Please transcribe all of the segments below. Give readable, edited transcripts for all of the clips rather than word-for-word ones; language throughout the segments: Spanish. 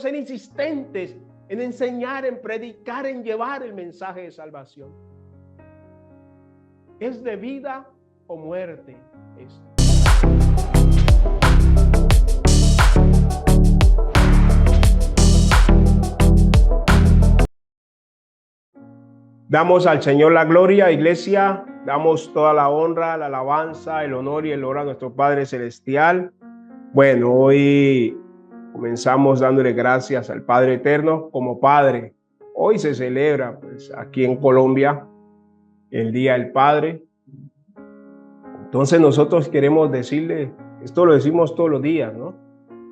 debemos ser insistentes en enseñar, en predicar, en llevar el mensaje de salvación. ¿Es de vida o muerte esto? Damos al Señor la gloria, iglesia. Damos toda la honra, la alabanza, el honor y el oro a nuestro Padre Celestial. Bueno, hoy comenzamos dándole gracias al Padre Eterno como Padre. Hoy se celebra, pues, aquí en Colombia, el Día del Padre. Entonces nosotros queremos decirle, esto lo decimos todos los días, ¿no?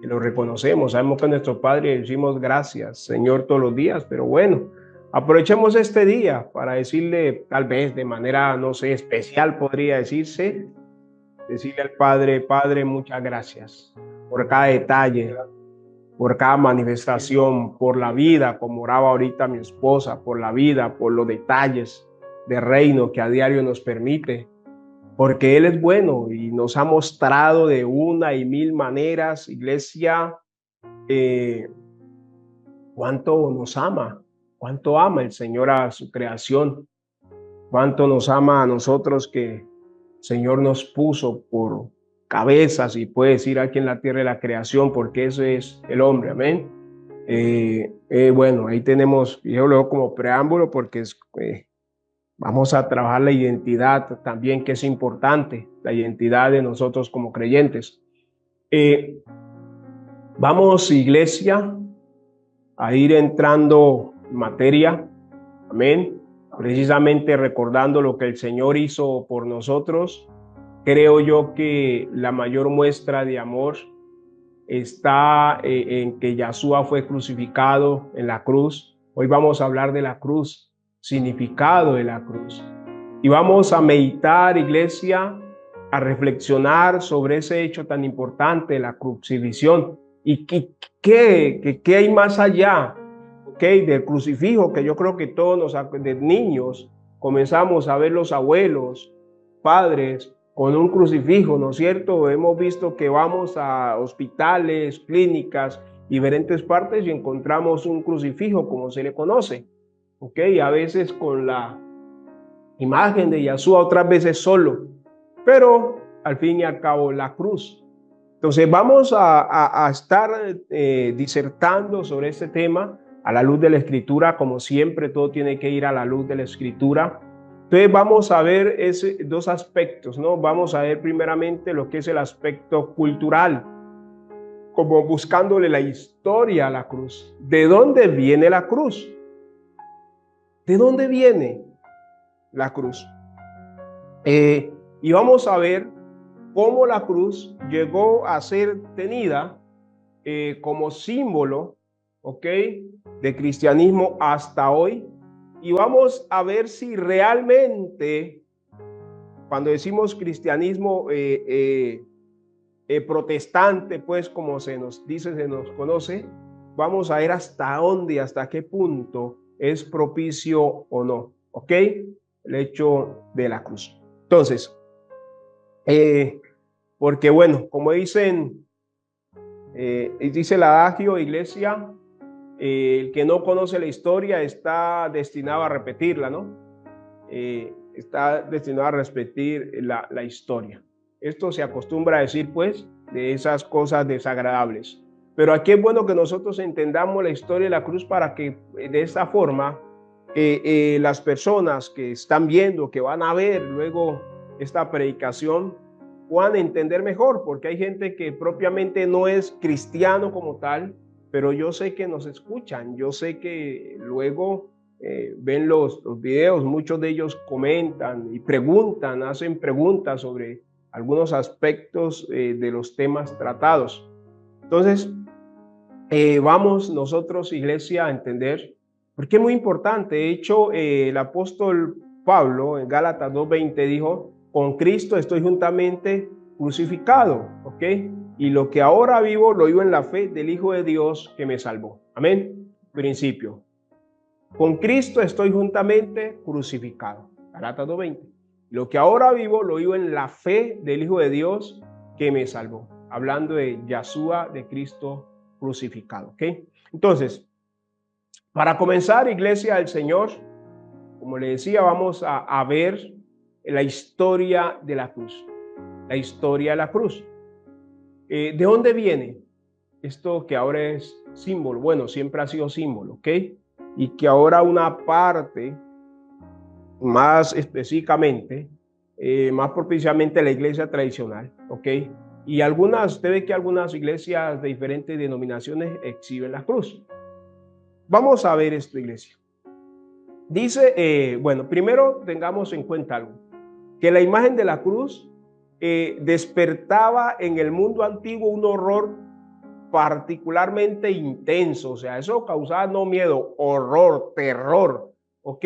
Y lo reconocemos, sabemos que a nuestro Padre le decimos gracias, Señor, todos los días, pero bueno, aprovechemos este día para decirle, tal vez de manera, no sé, especial podría decirle al Padre, Padre, muchas gracias por cada detalle, por cada manifestación, por la vida, como oraba ahorita mi esposa, por la vida, por los detalles de reino que a diario nos permite, porque Él es bueno y nos ha mostrado de una y mil maneras, iglesia, cuánto nos ama, cuánto ama el Señor a su creación, cuánto nos ama a nosotros que el Señor nos puso por cabezas, y puede decir aquí en la tierra de la creación, porque eso es el hombre, amén. Bueno, ahí tenemos, yo lo veo como preámbulo porque vamos a trabajar la identidad también, que es importante, la identidad de nosotros como creyentes. Vamos, iglesia, a ir entrando en materia, amén, precisamente recordando lo que el Señor hizo por nosotros. Creo yo que la mayor muestra de amor está en que Yeshua fue crucificado en la cruz. Hoy vamos a hablar de la cruz, significado de la cruz. Y vamos a meditar, iglesia, a reflexionar sobre ese hecho tan importante, la crucifixión. ¿Y qué hay más allá, del crucifijo? Que yo creo que todos de niños comenzamos a ver los abuelos, padres, con un crucifijo, ¿no es cierto? Hemos visto que vamos a hospitales, clínicas, diferentes partes y encontramos un crucifijo, como se le conoce, a veces con la imagen de Yeshua, otras veces solo, pero al fin y al cabo la cruz. Entonces vamos a estar disertando sobre este tema a la luz de la Escritura. Como siempre, todo tiene que ir a la luz de la Escritura. Entonces vamos a ver dos aspectos, ¿no? Vamos a ver primeramente lo que es el aspecto cultural, como buscándole la historia a la cruz. ¿De dónde viene la cruz? ¿De dónde viene la cruz? Y vamos a ver cómo la cruz llegó a ser tenida como símbolo, de cristianismo hasta hoy. Y vamos a ver si realmente, cuando decimos cristianismo protestante, pues como se nos dice, se nos conoce, vamos a ver hasta dónde, hasta qué punto es propicio o no, el hecho de la cruz. Entonces, porque bueno, como dice el adagio, iglesia, el que no conoce la historia está destinado a repetirla, ¿no? Está destinado a repetir la historia. Esto se acostumbra a decir, pues, de esas cosas desagradables. Pero aquí es bueno que nosotros entendamos la historia de la cruz para que de esta forma las personas que están viendo, que van a ver luego esta predicación, puedan entender mejor, porque hay gente que propiamente no es cristiano como tal, pero yo sé que nos escuchan, yo sé que luego ven los videos, muchos de ellos comentan y preguntan, hacen preguntas sobre algunos aspectos de los temas tratados. Entonces, vamos nosotros, iglesia, a entender, porque es muy importante. De hecho, el apóstol Pablo en Gálatas 2:20 dijo, con Cristo estoy juntamente crucificado, y lo que ahora vivo, lo vivo en la fe del Hijo de Dios que me salvó. Amén. Principio. Con Cristo estoy juntamente crucificado. Gálatas 2:20. Lo que ahora vivo, lo vivo en la fe del Hijo de Dios que me salvó. Hablando de Yeshua, de Cristo crucificado. Entonces, para comenzar, Iglesia del Señor, como le decía, vamos a ver la historia de la cruz. La historia de la cruz. ¿De dónde viene esto que ahora es símbolo? Bueno, siempre ha sido símbolo, ¿ok? Y que ahora una parte, más específicamente, más propiciamente la iglesia tradicional, ¿ok? Y algunas, usted ve que algunas iglesias de diferentes denominaciones exhiben la cruz. Vamos a ver esto, iglesia. Dice, bueno, primero tengamos en cuenta algo, que la imagen de la cruz despertaba en el mundo antiguo un horror particularmente intenso, o sea, eso causaba no miedo, horror, terror, ¿ok?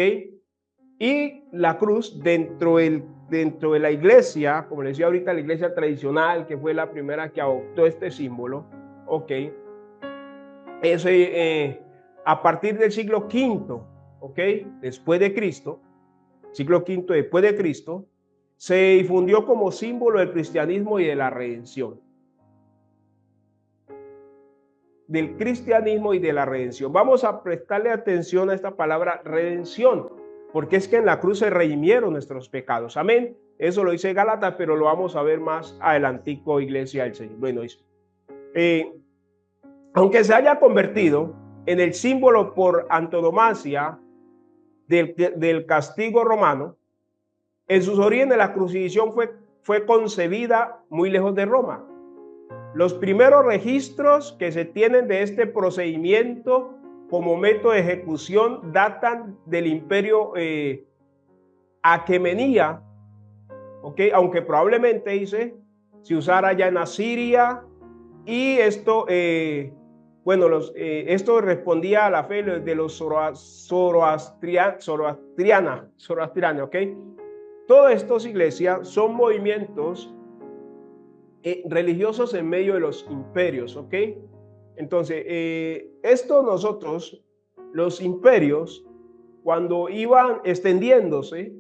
Y la cruz dentro de la iglesia, como les decía ahorita, la iglesia tradicional, que fue la primera que adoptó este símbolo, ¿ok? A partir del siglo V, ¿ok? Después de Cristo, siglo V después de Cristo, se difundió como símbolo del cristianismo y de la redención. Del cristianismo y de la redención. Vamos a prestarle atención a esta palabra redención, porque es que en la cruz se redimieron nuestros pecados. Amén. Eso lo dice Gálatas, pero lo vamos a ver más adelantico, iglesia del Señor. Bueno, dice, aunque se haya convertido en el símbolo por antonomasia del castigo romano, en sus orígenes la crucifixión fue concebida muy lejos de Roma. Los primeros registros que se tienen de este procedimiento como método de ejecución datan del imperio aquemenía, ¿okay? Aunque probablemente dice se usara ya en Asiria, y esto, bueno, esto respondía a la fe de los zoroastriana, ¿ok? Todas estas iglesias son movimientos religiosos en medio de los imperios, ¿ok? Entonces, esto nosotros, los imperios, cuando iban extendiéndose,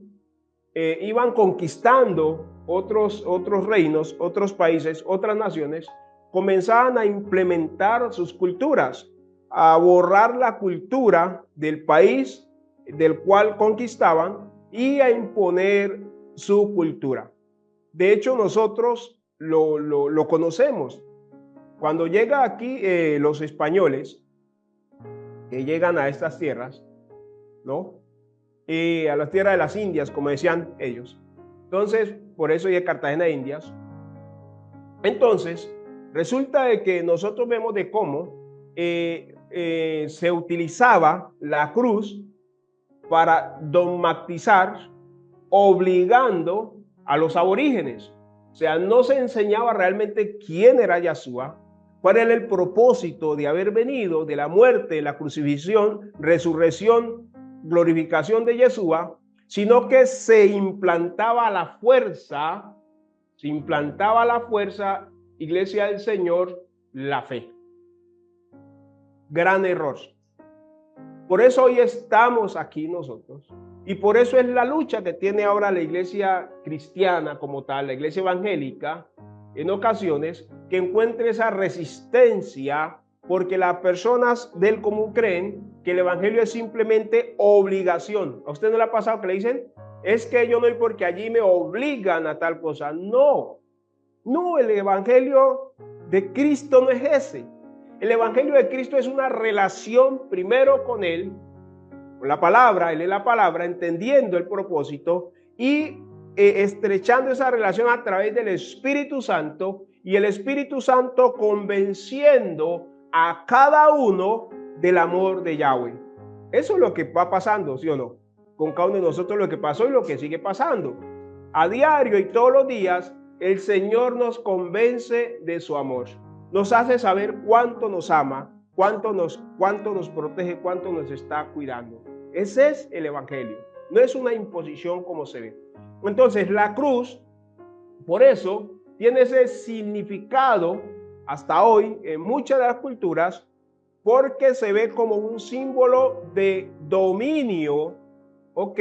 iban conquistando otros reinos, otros países, otras naciones, comenzaban a implementar sus culturas, a borrar la cultura del país del cual conquistaban y a imponer su cultura. De hecho, nosotros lo conocemos. Cuando llega aquí los españoles que llegan a estas tierras, ¿no? A las tierras de las Indias, como decían ellos. Entonces, por eso hay Cartagena de Indias. Entonces, resulta de que nosotros vemos de cómo se utilizaba la cruz para dogmatizar, obligando a los aborígenes. O sea, no se enseñaba realmente quién era Yahshua, cuál era el propósito de haber venido, de la muerte, la crucifixión, resurrección, glorificación de Yeshua, sino que se implantaba la fuerza, iglesia del Señor, la fe. Gran error. Por eso hoy estamos aquí nosotros. Y por eso es la lucha que tiene ahora la iglesia cristiana como tal, la iglesia evangélica, en ocasiones, que encuentre esa resistencia, porque las personas del común creen que el evangelio es simplemente obligación. ¿A usted no le ha pasado que le dicen? Es que yo no voy porque allí me obligan a tal cosa. No, no, el evangelio de Cristo no es ese. El evangelio de Cristo es una relación primero con Él, con la palabra, Él es la palabra, entendiendo el propósito y estrechando esa relación a través del Espíritu Santo, y el Espíritu Santo convenciendo a cada uno del amor de Yahweh. Eso es lo que va pasando, ¿sí o no? Con cada uno de nosotros lo que pasó y lo que sigue pasando. A diario y todos los días, el Señor nos convence de su amor. Nos hace saber cuánto nos ama, cuánto nos protege, cuánto nos está cuidando. Ese es el evangelio. No es una imposición como se ve. Entonces, la cruz, por eso, tiene ese significado hasta hoy en muchas de las culturas, porque se ve como un símbolo de dominio, ¿ok?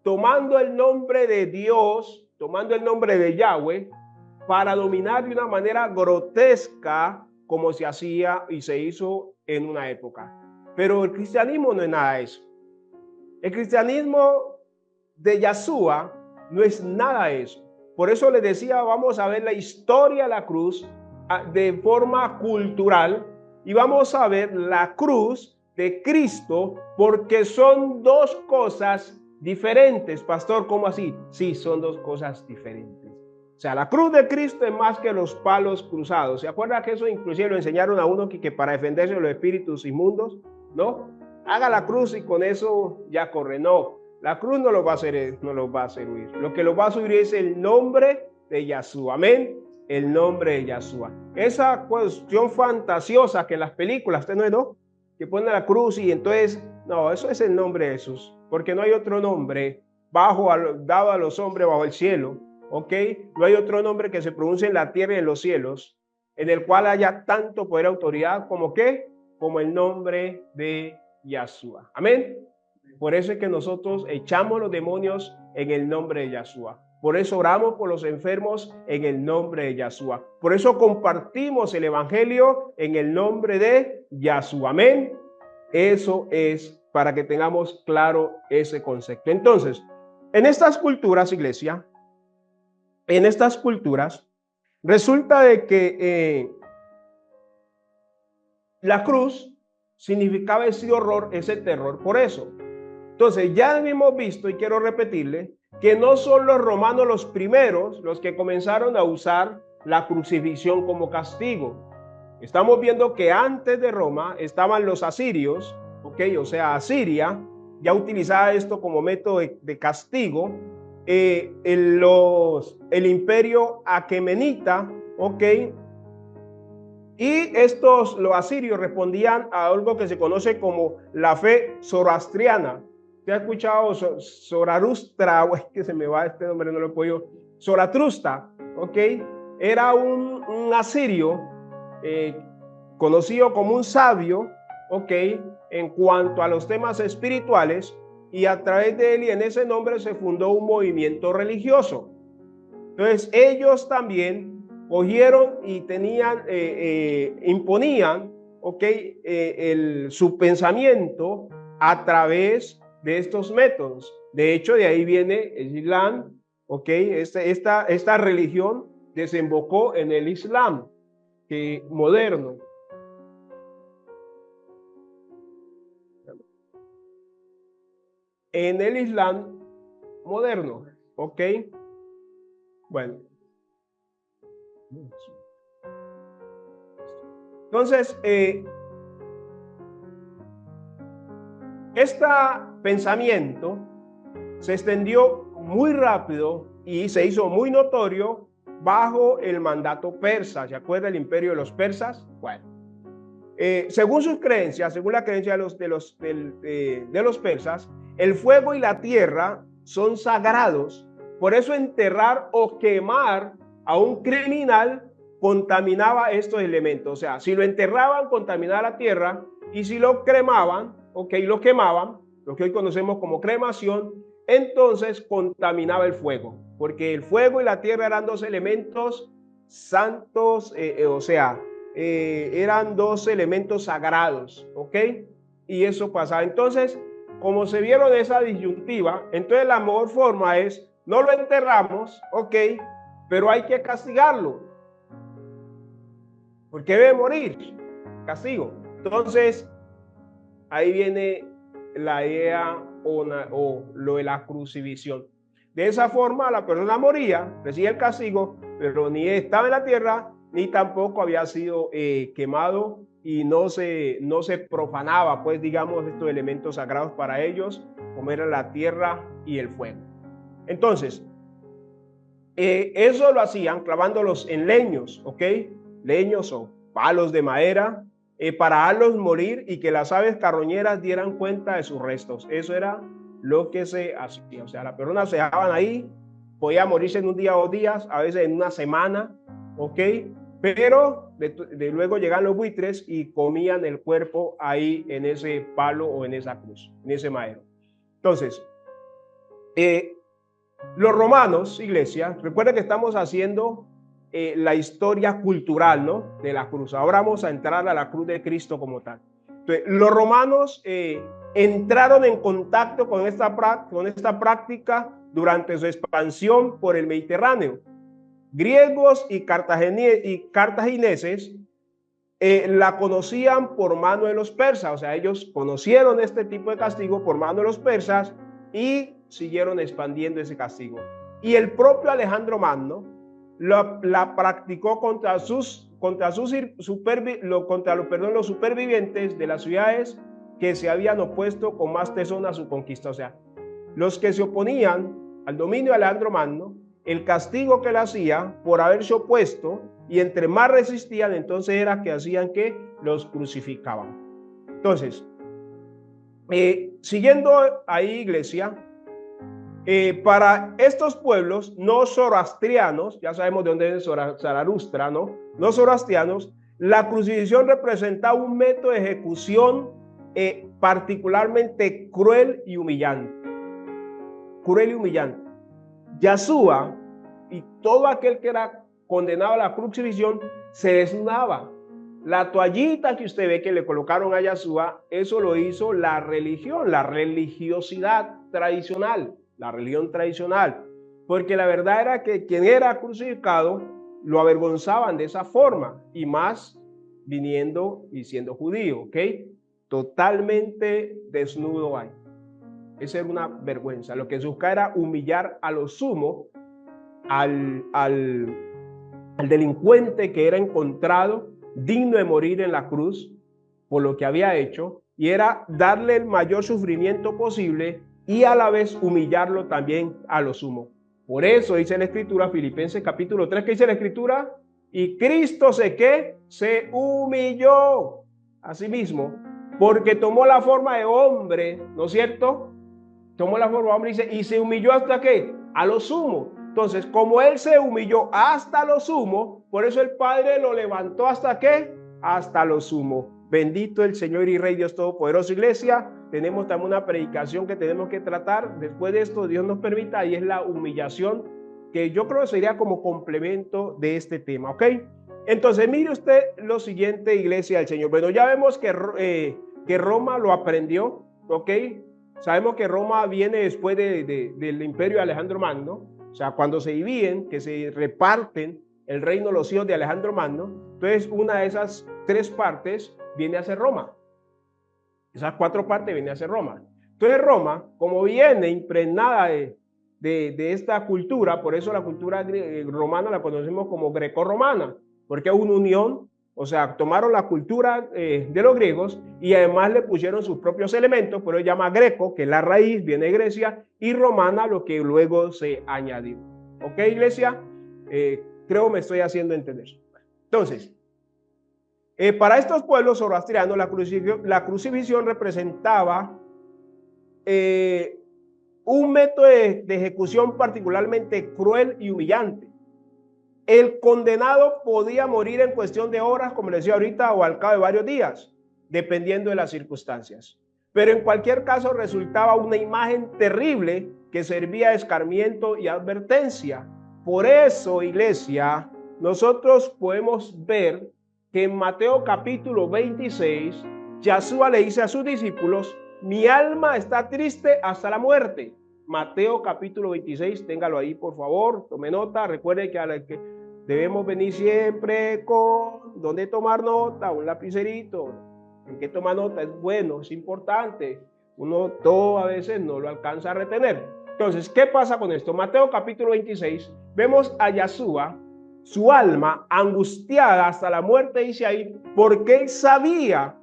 Tomando el nombre de Dios, tomando el nombre de Yahweh, para dominar de una manera grotesca, como se hacía y se hizo en una época. Pero el cristianismo no es nada de eso. El cristianismo de Yeshua no es nada de eso. Por eso les decía, vamos a ver la historia de la cruz de forma cultural y vamos a ver la cruz de Cristo, porque son dos cosas diferentes. Pastor, ¿cómo así? Sí, son dos cosas diferentes. O sea, la cruz de Cristo es más que los palos cruzados. ¿Se acuerda que eso inclusive lo enseñaron a uno que para defenderse de los espíritus inmundos? ¿No? Haga la cruz y con eso ya corre. No, la cruz no lo va a hacer, no lo va a hacer huir. Lo que lo va a subir es el nombre de Yeshua. Amén. El nombre de Yeshua. Esa cuestión fantasiosa que en las películas, usted no, que ponen la cruz y entonces, no, eso es el nombre de Jesús, porque no hay otro nombre dado a los hombres bajo el cielo, ¿ok? No hay otro nombre que se pronuncie en la tierra y en los cielos, en el cual haya tanto poder y autoridad como ¿qué? Como el nombre de Yeshua. Amén. Por eso es que nosotros echamos los demonios en el nombre de Yeshua. Por eso oramos por los enfermos en el nombre de Yeshua. Por eso compartimos el evangelio en el nombre de Yeshua. Amén. Eso es para que tengamos claro ese concepto. Entonces, en estas culturas, iglesia, en estas culturas, resulta de que la cruz significaba ese horror, ese terror. Por eso, entonces ya hemos visto, y quiero repetirle, que no son los romanos los primeros los que comenzaron a usar la crucifixión como castigo. Estamos viendo que antes de Roma estaban los asirios, ¿ok? O sea, Asiria ya utilizaba esto como método de castigo. El imperio aquemenita, ¿ok? Y los asirios respondían a algo que se conoce como la fe zoroastriana. ¿Te ha escuchado Zaratustra? Es que se me va este nombre, no lo puedo. Zaratustra, ¿ok? Era un asirio conocido como un sabio, ¿ok? En cuanto a los temas espirituales, y a través de él y en ese nombre se fundó un movimiento religioso. Entonces ellos también cogieron y tenían, imponían, ¿ok? Su pensamiento a través de estos métodos. De hecho, de ahí viene el Islam, ¿ok? Esta religión desembocó en el Islam moderno. En el Islam moderno, ¿ok? Bueno. Entonces, este pensamiento se extendió muy rápido y se hizo muy notorio bajo el mandato persa. ¿Se acuerda el imperio de los persas? Bueno, según sus creencias, según la creencia de los persas, el fuego y la tierra son sagrados. Por eso enterrar o quemar a un criminal contaminaba estos elementos. O sea, si lo enterraban, contaminaba la tierra, y si lo cremaban, ok, lo quemaban, lo que hoy conocemos como cremación, entonces contaminaba el fuego, porque el fuego y la tierra eran dos elementos santos, o sea, eran dos elementos sagrados, ok, y eso pasaba. Entonces, como se vieron esa disyuntiva, entonces la mejor forma es, no lo enterramos, ok, pero hay que castigarlo, porque debe morir, castigo. Entonces, ahí viene la idea o lo de la crucifixión. De esa forma, la persona moría, recibía el castigo, pero ni estaba en la tierra, ni tampoco había sido quemado, y no se profanaba, pues, digamos, estos elementos sagrados para ellos, como era la tierra y el fuego. Entonces, eso lo hacían clavándolos en leños, ¿ok? Leños o palos de madera, para hacerlos morir y que las aves carroñeras dieran cuenta de sus restos. Eso era lo que se hacía. O sea, las personas se dejaban ahí, podía morirse en un día o 2 días, a veces en una semana, ¿ok? Pero de luego llegan los buitres y comían el cuerpo ahí en ese palo o en esa cruz, en ese madero. Entonces, los romanos, iglesia, recuerden que estamos haciendo la historia cultural, ¿no? De la cruz. Ahora vamos a entrar a la cruz de Cristo como tal. Entonces, los romanos entraron en contacto con esta práctica durante su expansión por el Mediterráneo. Griegos y cartagineses la conocían por mano de los persas, o sea, ellos conocieron este tipo de castigo por mano de los persas y siguieron expandiendo ese castigo. Y el propio Alejandro Magno la practicó contra los supervivientes de las ciudades que se habían opuesto con más tesón a su conquista. O sea, los que se oponían al dominio de Alejandro Magno, el castigo que le hacía por haberse opuesto, y entre más resistían, entonces era que hacían que los crucificaban. Entonces, siguiendo ahí, iglesia, para estos pueblos no zoroastrianos, ya sabemos de dónde es Zaratustra, ¿no? No zoroastrianos, la crucifixión representaba un método de ejecución particularmente cruel y humillante. Cruel y humillante. Yahshua y todo aquel que era condenado a la crucifixión se desnudaba. La toallita que usted ve que le colocaron a Yahshua, eso lo hizo la religión, la religiosidad tradicional, la religión tradicional, porque la verdad era que quien era crucificado lo avergonzaban de esa forma, y más viniendo y siendo judío, ¿ok? Totalmente desnudo ahí. Esa era una vergüenza. Lo que se buscaba era humillar a lo sumo al delincuente que era encontrado digno de morir en la cruz por lo que había hecho, y era darle el mayor sufrimiento posible y a la vez humillarlo también a lo sumo. Por eso dice la Escritura, Filipenses capítulo 3, ¿qué dice la Escritura? Y Cristo se humilló a sí mismo, porque tomó la forma de hombre, ¿no es cierto? Tomó la forma de hombre y se humilló hasta ¿qué? A lo sumo. Entonces, como él se humilló hasta lo sumo, por eso el Padre lo levantó hasta ¿qué? Hasta lo sumo. Bendito el Señor y Rey Dios Todopoderoso. Iglesia, tenemos también una predicación que tenemos que tratar después de esto, Dios nos permita, y es la humillación, que yo creo que sería como complemento de este tema, ¿ok? Entonces, mire usted lo siguiente, iglesia del Señor. Bueno, ya vemos que Roma lo aprendió, ¿ok? Sabemos que Roma viene después del imperio de Alejandro Magno. O sea, cuando se dividen, que se reparten el reino de los hijos de Alejandro Magno, entonces una de esas 3 partes viene a ser Roma. Esas 4 partes vienen a ser Roma. Entonces Roma, como viene impregnada de esta cultura, por eso la cultura romana la conocemos como greco-romana, porque es una unión, o sea, tomaron la cultura de los griegos y además le pusieron sus propios elementos, por eso se llama greco, que es la raíz, viene de Grecia, y romana, lo que luego se añadió. ¿Ok, iglesia? Creo me estoy haciendo entender. Entonces, para estos pueblos zoroastrianos, la crucifixión representaba un método de ejecución particularmente cruel y humillante. El condenado podía morir en cuestión de horas, como les decía ahorita, o al cabo de varios días, dependiendo de las circunstancias. Pero en cualquier caso resultaba una imagen terrible que servía de escarmiento y advertencia. Por eso, iglesia, nosotros podemos ver que en Mateo capítulo 26, Yahshua le dice a sus discípulos, mi alma está triste hasta la muerte. Mateo capítulo 26, téngalo ahí por favor, tome nota, recuerde que debemos venir siempre con donde tomar nota, un lapicerito. ¿En qué tomar nota? Es bueno, es importante. Uno todo a veces no lo alcanza a retener. Entonces, ¿qué pasa con esto? Mateo capítulo 26, vemos a Yahshua, su alma angustiada hasta la muerte, dice ahí, porque él sabía,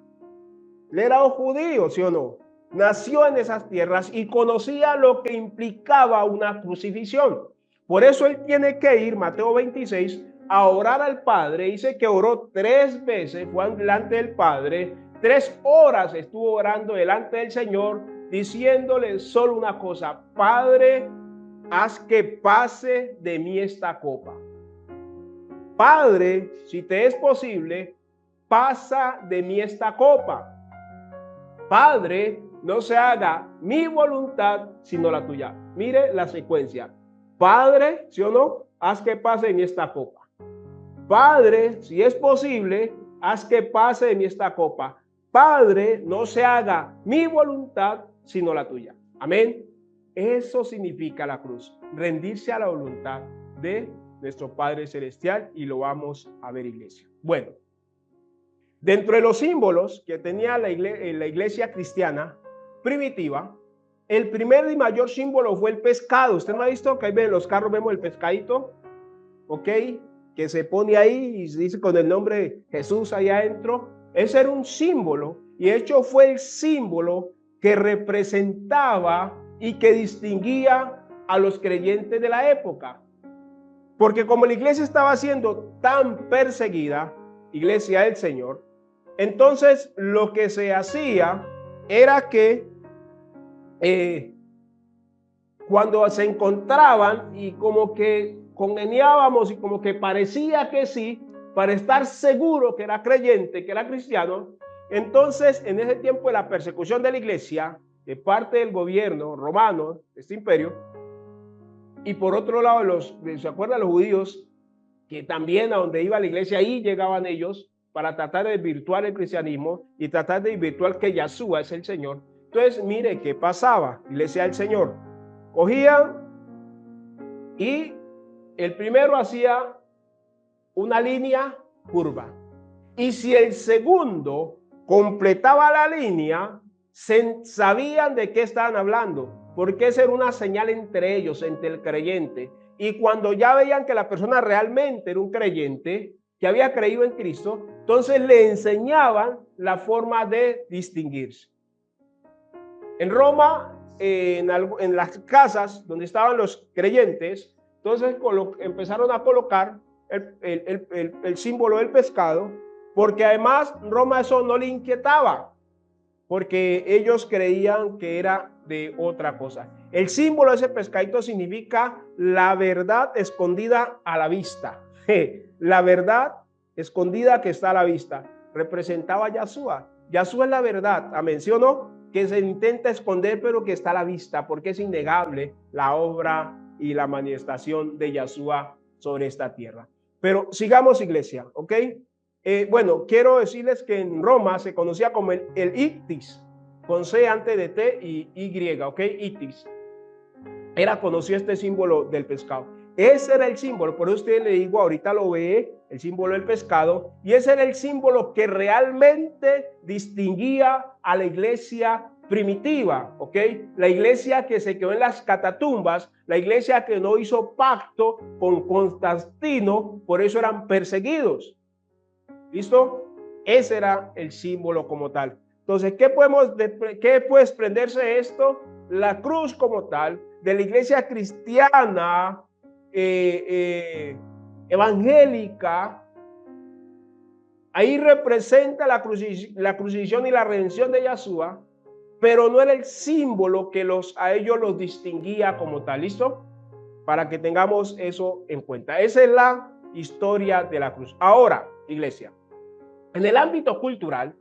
él era un judío, ¿sí o no? Nació en esas tierras y conocía lo que implicaba una crucifixión. Por eso él tiene que ir, Mateo 26, a orar al Padre. Dice que oró 3 veces, fue delante del Padre, 3 horas estuvo orando delante del Señor, diciéndole solo una cosa, Padre, haz que pase de mí esta copa. Padre, si te es posible, pasa de mí esta copa. Padre, no se haga mi voluntad, sino la tuya. Mire la secuencia. Padre, ¿sí o no? Haz que pase de mí esta copa. Padre, si es posible, haz que pase de mí esta copa. Padre, no se haga mi voluntad, sino la tuya. Amén. Eso significa la cruz, rendirse a la voluntad de nuestro Padre Celestial, y lo vamos a ver, iglesia. Bueno, dentro de los símbolos que tenía la iglesia cristiana primitiva, el primer y mayor símbolo fue el pescado. ¿Usted no ha visto que ahí en los carros vemos el pescadito? ¿Ok? Que se pone ahí y dice con el nombre de Jesús ahí adentro. Ese era un símbolo, y de hecho fue el símbolo que representaba y que distinguía a los creyentes de la época. Porque como la iglesia estaba siendo tan perseguida, iglesia del Señor, entonces lo que se hacía era que cuando se encontraban y como que congeniábamos y como que parecía que sí, para estar seguro que era creyente, que era cristiano, entonces en ese tiempo de la persecución de la iglesia, de parte del gobierno romano, este imperio, y por otro lado, ¿se acuerdan los judíos? Que también a donde iba la iglesia, ahí llegaban ellos para tratar de desvirtuar el cristianismo y tratar de desvirtuar que Yahshua es el Señor. Entonces, mire qué pasaba, iglesia del Señor. Cogían y el primero hacía una línea curva. Y si el segundo completaba la línea, sabían de qué estaban hablando, porque esa era una señal entre ellos, entre el creyente. Y cuando ya veían que la persona realmente era un creyente, que había creído en Cristo, entonces le enseñaban la forma de distinguirse. En Roma, en las casas donde estaban los creyentes, entonces empezaron a colocar el símbolo del pescado, porque además Roma eso no le inquietaba, porque ellos creían que era de otra cosa. El símbolo de ese pescadito significa la verdad escondida a la vista. La verdad escondida que está a la vista. Representaba a Yahshua. Yahshua es la verdad. Mencionó que se intenta esconder, pero que está a la vista, porque es innegable la obra y la manifestación de Yahshua sobre esta tierra. Pero sigamos, iglesia, ¿ok? Bueno, quiero decirles que en Roma se conocía como el ictis, con C antes de T y Y, ¿ok? Ictis. Era conocido este símbolo del pescado. Ese era el símbolo, por eso usted le digo, ahorita lo ve, el símbolo del pescado, y ese era el símbolo que realmente distinguía a la iglesia primitiva, ¿ok? La iglesia que se quedó en las catatumbas, la iglesia que no hizo pacto con Constantino, por eso eran perseguidos. ¿Listo? Ese era el símbolo como tal. Entonces, ¿qué puede desprenderse de esto? La cruz como tal, de la iglesia cristiana, evangélica, ahí representa la crucifixión y la redención de Yahshua, pero no era el símbolo que a ellos los distinguía como tal. ¿Listo? Para que tengamos eso en cuenta. Esa es la historia de la cruz. Ahora, iglesia, en el ámbito cultural,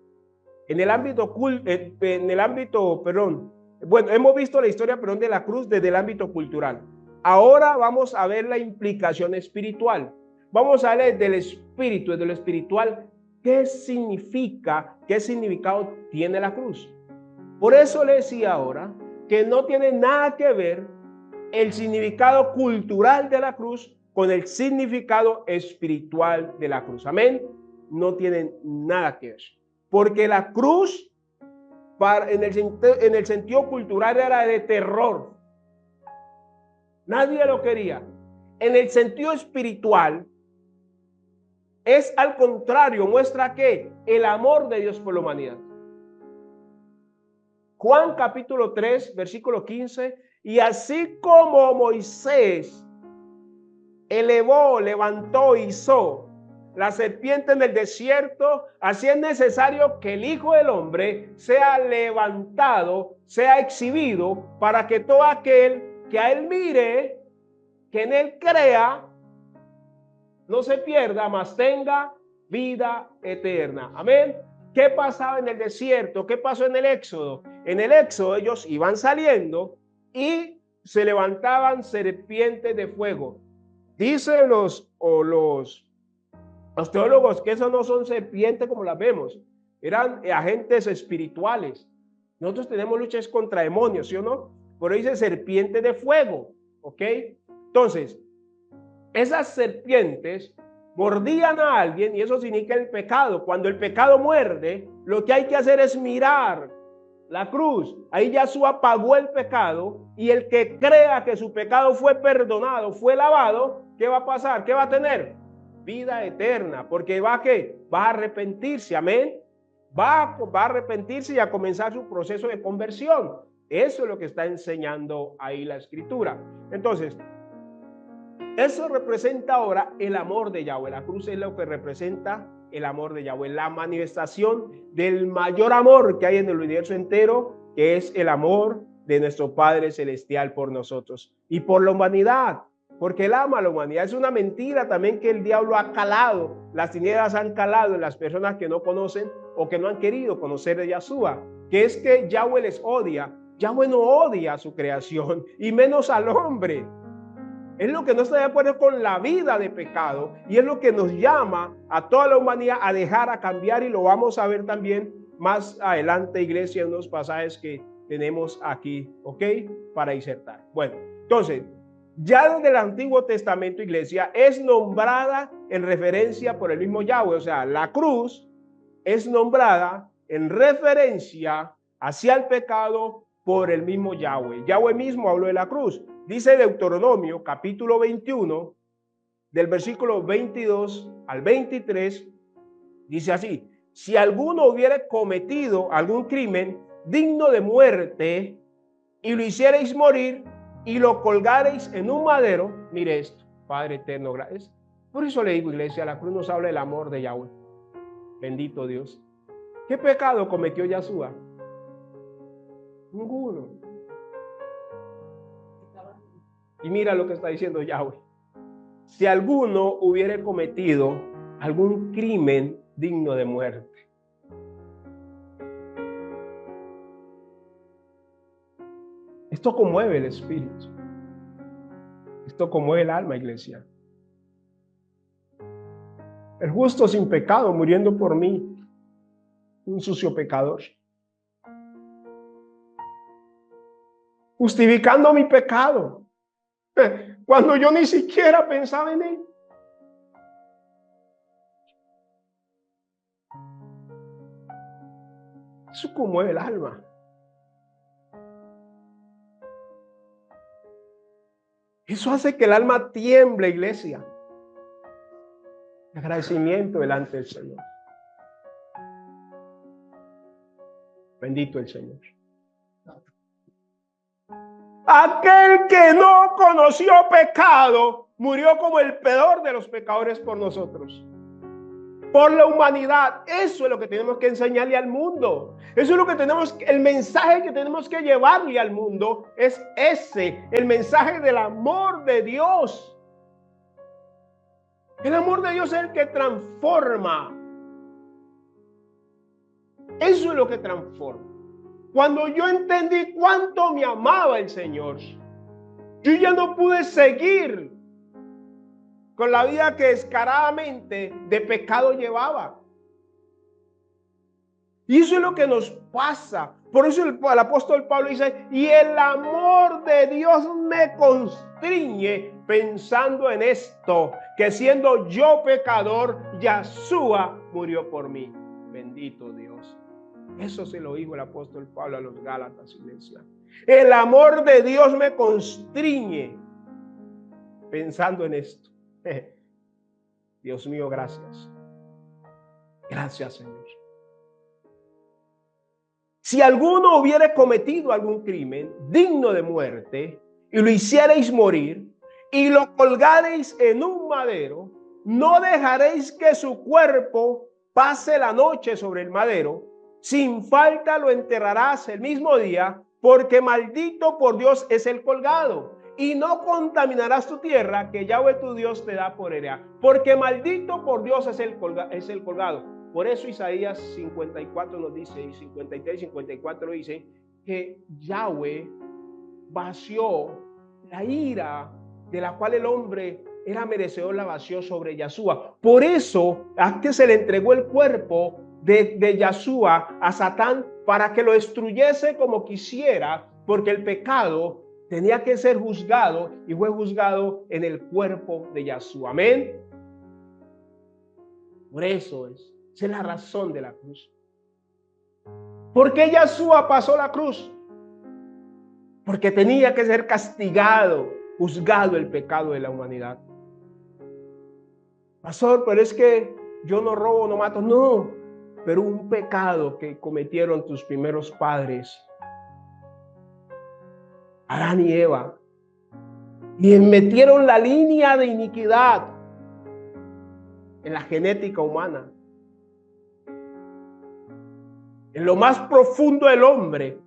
bueno, hemos visto la historia, de la cruz desde el ámbito cultural. Ahora vamos a ver la implicación espiritual. Vamos a ver del espíritu, desde lo espiritual, qué significa, qué significado tiene la cruz. Por eso le decía ahora que no tiene nada que ver el significado cultural de la cruz con el significado espiritual de la cruz. Amén. No tienen nada que ver. Porque la cruz, en el sentido cultural, era de terror. Nadie lo quería. En el sentido espiritual, es al contrario, muestra que el amor de Dios por la humanidad. Juan capítulo 3, versículo 15, y así como Moisés levantó, hizo la serpiente en el desierto, así es necesario que el Hijo del Hombre sea levantado, sea exhibido, para que todo aquel que a él mire, que en él crea, no se pierda, mas tenga vida eterna. Amén. ¿Qué pasaba en el desierto? ¿Qué pasó en el Éxodo? En el Éxodo ellos iban saliendo y se levantaban serpientes de fuego. Dicen los teólogos que eso no son serpientes como las vemos, eran agentes espirituales. Nosotros tenemos luchas contra demonios, ¿sí o no? Por eso dice serpiente de fuego, ¿ok? Entonces, esas serpientes mordían a alguien y eso significa el pecado. Cuando el pecado muerde, lo que hay que hacer es mirar la cruz. Ahí Yahshua pagó el pecado y el que crea que su pecado fue perdonado, fue lavado, ¿qué va a pasar? ¿Qué va a tener? Vida eterna, porque va a arrepentirse, amén. Va a arrepentirse y a comenzar su proceso de conversión. Eso es lo que está enseñando ahí la escritura. Entonces, eso representa ahora el amor de Yahweh. La cruz es lo que representa el amor de Yahweh, la manifestación del mayor amor que hay en el universo entero, que es el amor de nuestro Padre Celestial por nosotros y por la humanidad, porque Él ama a la humanidad. Es una mentira también que el diablo ha calado, las tinieblas han calado en las personas que no conocen o que no han querido conocer de Yahshua, que es que Yahweh les odia. Yahweh no odia a su creación y menos al hombre. Es lo que no está de acuerdo con la vida de pecado y es lo que nos llama a toda la humanidad a dejar, a cambiar, y lo vamos a ver también más adelante, iglesia, en unos pasajes que tenemos aquí, ¿ok? Para insertar. Bueno, entonces, ya desde el Antiguo Testamento, iglesia, es nombrada en referencia por el mismo Yahweh, o sea, la cruz es nombrada en referencia hacia el pecado por el mismo Yahweh. Yahweh mismo habló de la cruz. Dice Deuteronomio capítulo 21, del versículo 22 al 23, dice así: si alguno hubiere cometido algún crimen digno de muerte y lo hicierais morir y lo colgareis en un madero, mire esto, Padre eterno, gracias. Por eso le digo, iglesia, la cruz nos habla del amor de Yahweh. Bendito Dios. ¿Qué pecado cometió Yahshua? Ninguno. Y mira lo que está diciendo Yahweh: si alguno hubiere cometido algún crimen digno de muerte. Esto conmueve el espíritu. Esto conmueve el alma, iglesia. El justo sin pecado muriendo por mí, un sucio pecador, justificando mi pecado cuando yo ni siquiera pensaba en él. Eso conmueve el alma. Eso hace que el alma tiemble, iglesia. Agradecimiento delante del Señor. Bendito el Señor. Aquel que no conoció pecado murió como el peor de los pecadores por nosotros, por la humanidad. Eso es lo que tenemos que enseñarle al mundo. Eso es lo que tenemos, el mensaje que tenemos que llevarle al mundo es ese, el mensaje del amor de Dios. El amor de Dios es el que transforma. Eso es lo que transforma. Cuando yo entendí cuánto me amaba el Señor, yo ya no pude seguir con la vida que descaradamente de pecado llevaba. Y eso es lo que nos pasa. Por eso el apóstol Pablo dice: y el amor de Dios me constriñe pensando en esto, que siendo yo pecador, Yahshua murió por mí. Bendito Dios. Eso se lo dijo el apóstol Pablo a los Gálatas, iglesia. El amor de Dios me constriñe pensando en esto. Dios mío, gracias. Gracias, Señor. Si alguno hubiere cometido algún crimen digno de muerte y lo hicierais morir y lo colgareis en un madero, no dejaréis que su cuerpo pase la noche sobre el madero. Sin falta lo enterrarás el mismo día, porque maldito por Dios es el colgado. Y no contaminarás tu tierra que Yahweh tu Dios te da por heredad, porque maldito por Dios es el colgado. Por eso Isaías 54 nos dice, y 53 y 54 dice, que Yahweh vació la ira de la cual el hombre era merecedor, la vació sobre Yahshua. Por eso a que se le entregó el cuerpo de Yahshua a Satán para que lo destruyese como quisiera, porque el pecado tenía que ser juzgado y fue juzgado en el cuerpo de Yahshua. Amén. Por eso esa es la razón de la cruz. ¿Por qué Yahshua pasó la cruz? Porque tenía que ser castigado, juzgado el pecado de la humanidad. Pastor, pero es que yo no robo, no mato. No, pero un pecado que cometieron tus primeros padres, Adán y Eva, y metieron la línea de iniquidad en la genética humana. En lo más profundo del hombre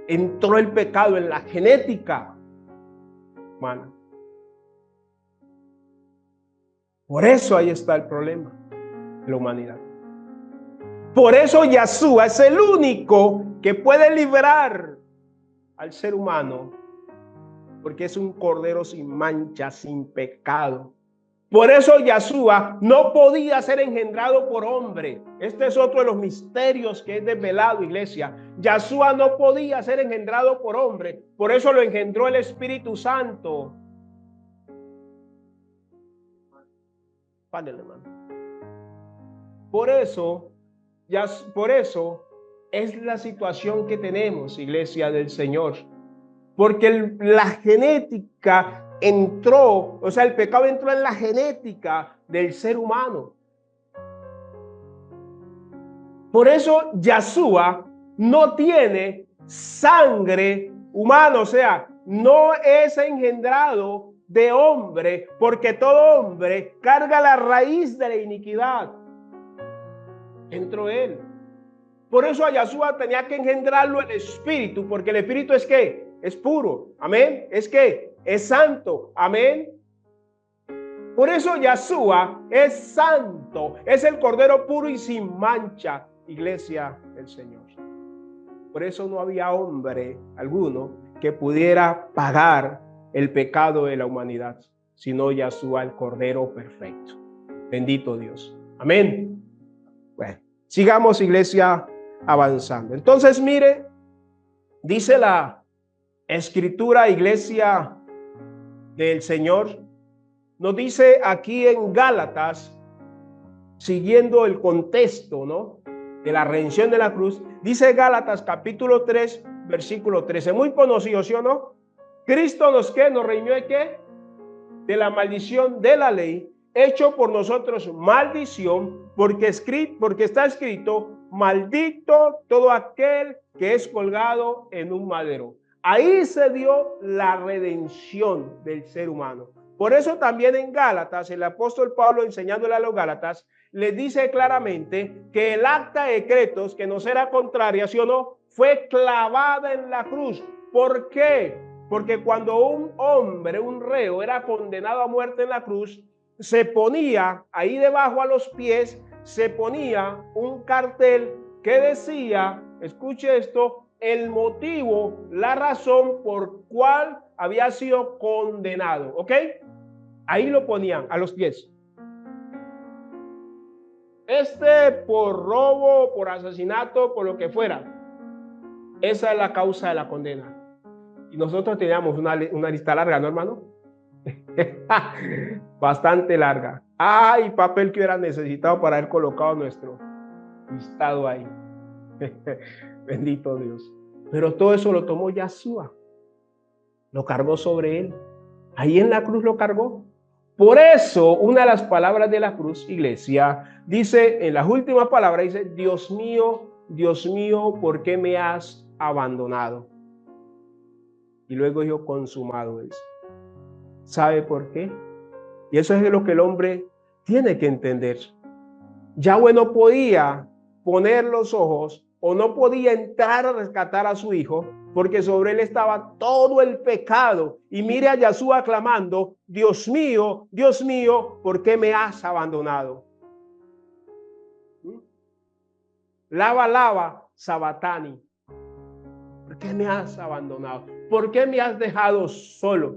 entró el pecado en la genética humana. Por eso ahí está el problema de la humanidad. Por eso Yahshua es el único que puede liberar al ser humano, porque es un cordero sin mancha, sin pecado. Por eso Yahshua no podía ser engendrado por hombre. Este es otro de los misterios que es desvelado, iglesia. Yahshua no podía ser engendrado por hombre. Por eso lo engendró el Espíritu Santo. Párale, hermano. Por eso es la situación que tenemos, iglesia del Señor. Porque la genética entró, o sea, el pecado entró en la genética del ser humano. Por eso Yahshua no tiene sangre humana, o sea, no es engendrado de hombre, porque todo hombre carga la raíz de la iniquidad. Entró él. Por eso a Yahshua tenía que engendrarlo el Espíritu, porque el Espíritu es ¿qué? Es puro. Amén. Es ¿qué? Es santo. Amén. Por eso Yahshua es santo. Es el Cordero puro y sin mancha, iglesia del Señor. Por eso no había hombre alguno que pudiera pagar el pecado de la humanidad, sino Yahshua, el Cordero perfecto. Bendito Dios. Amén. Bueno, sigamos, iglesia, avanzando. Entonces, mire, dice la Escritura, iglesia del Señor, nos dice aquí en Gálatas, siguiendo el contexto, ¿no?, de la redención de la cruz, dice Gálatas capítulo 3, versículo 13, muy conocido, ¿sí o no? Cristo nos redimió de ¿qué? De la maldición de la ley, hecho por nosotros maldición, porque está escrito, maldito todo aquel que es colgado en un madero. Ahí se dio la redención del ser humano. Por eso también en Gálatas, el apóstol Pablo, enseñándole a los Gálatas, les dice claramente que el acta de decretos, que nos era contraria, ¿sí o no?, fue clavada en la cruz. ¿Por qué? Porque cuando un hombre, un reo, era condenado a muerte en la cruz, se ponía ahí debajo a los pies, se ponía un cartel que decía, escuche esto, el motivo, la razón por cual había sido condenado, ¿ok? Ahí lo ponían a los pies. Por robo, por asesinato, por lo que fuera. Esa es la causa de la condena. Y nosotros teníamos una lista larga, ¿no, hermano? Bastante larga. Ay, papel que hubiera necesitado para haber colocado nuestro listado ahí. Bendito Dios. Pero todo eso lo tomó Yahshua. Lo cargó sobre él. Ahí en la cruz lo cargó. Por eso, una de las palabras de la cruz, iglesia, dice, en las últimas palabras, dice, Dios mío, ¿por qué me has abandonado? Y luego dijo, consumado es. ¿Sabe por qué? Y eso es lo que el hombre tiene que entender. Yahweh no podía poner los ojos o no podía entrar a rescatar a su hijo porque sobre él estaba todo el pecado. Y mire a Yahshua clamando, Dios mío, ¿por qué me has abandonado? Lava, Sabatani. ¿Por qué me has abandonado? ¿Por qué me has dejado solo?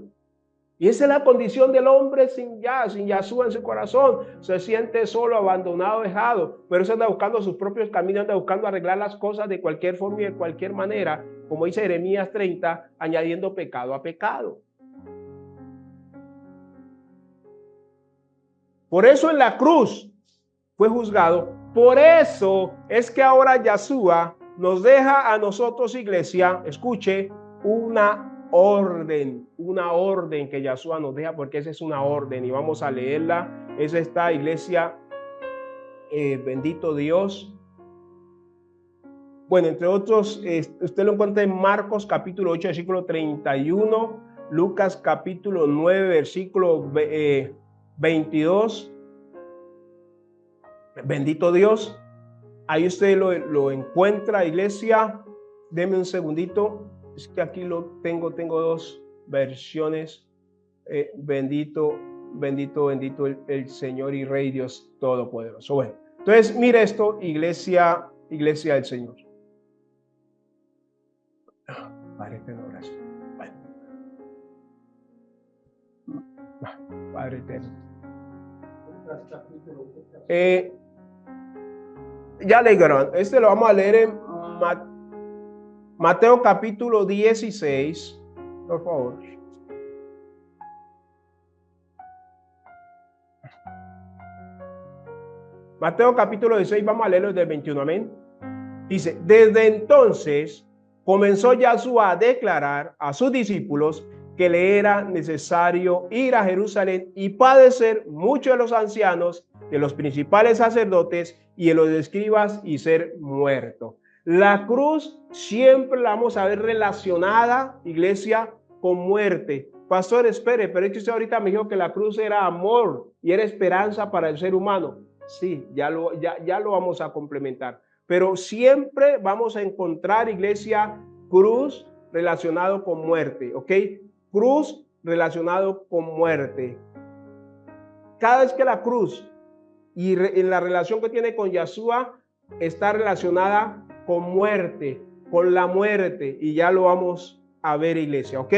Y esa es la condición del hombre sin Yahshua en su corazón. Se siente solo, abandonado, dejado. Pero eso anda buscando sus propios caminos, anda buscando arreglar las cosas de cualquier forma y de cualquier manera. Como dice Jeremías 30, añadiendo pecado a pecado. Por eso en la cruz fue juzgado. Por eso es que ahora Yahshua nos deja a nosotros, iglesia, escuche, una orden que Yahshua nos deja, porque esa es una orden y vamos a leerla. Esa está, iglesia, bendito Dios. Bueno, entre otros, usted lo encuentra en Marcos capítulo 8, versículo 31, Lucas capítulo 9, versículo 22. Bendito Dios. Ahí usted lo encuentra, iglesia. Deme un segundito. Es que aquí lo tengo dos versiones. Bendito el Señor y Rey Dios Todopoderoso. Bueno, entonces mire esto, iglesia del Señor. Padre eterno, gracias. Bueno. Padre eterno. Ya leyeron. Este lo vamos a leer en Mateo capítulo 16, por favor. Mateo capítulo 16, vamos a leerlo desde el 21, amén. Dice, desde entonces comenzó Yahshua a declarar a sus discípulos que le era necesario ir a Jerusalén y padecer mucho de los ancianos, de los principales sacerdotes y de los escribas y ser muerto. La cruz siempre la vamos a ver relacionada, iglesia, con muerte. Pastor, espere, pero es que usted ahorita me dijo que la cruz era amor y era esperanza para el ser humano. Sí, ya lo vamos a complementar. Pero siempre vamos a encontrar, iglesia, cruz relacionado con muerte, ¿ok? Cruz relacionado con muerte. Cada vez que la cruz y en la relación que tiene con Yahshua está relacionada con muerte, con la muerte, y ya lo vamos a ver, iglesia, ¿ok?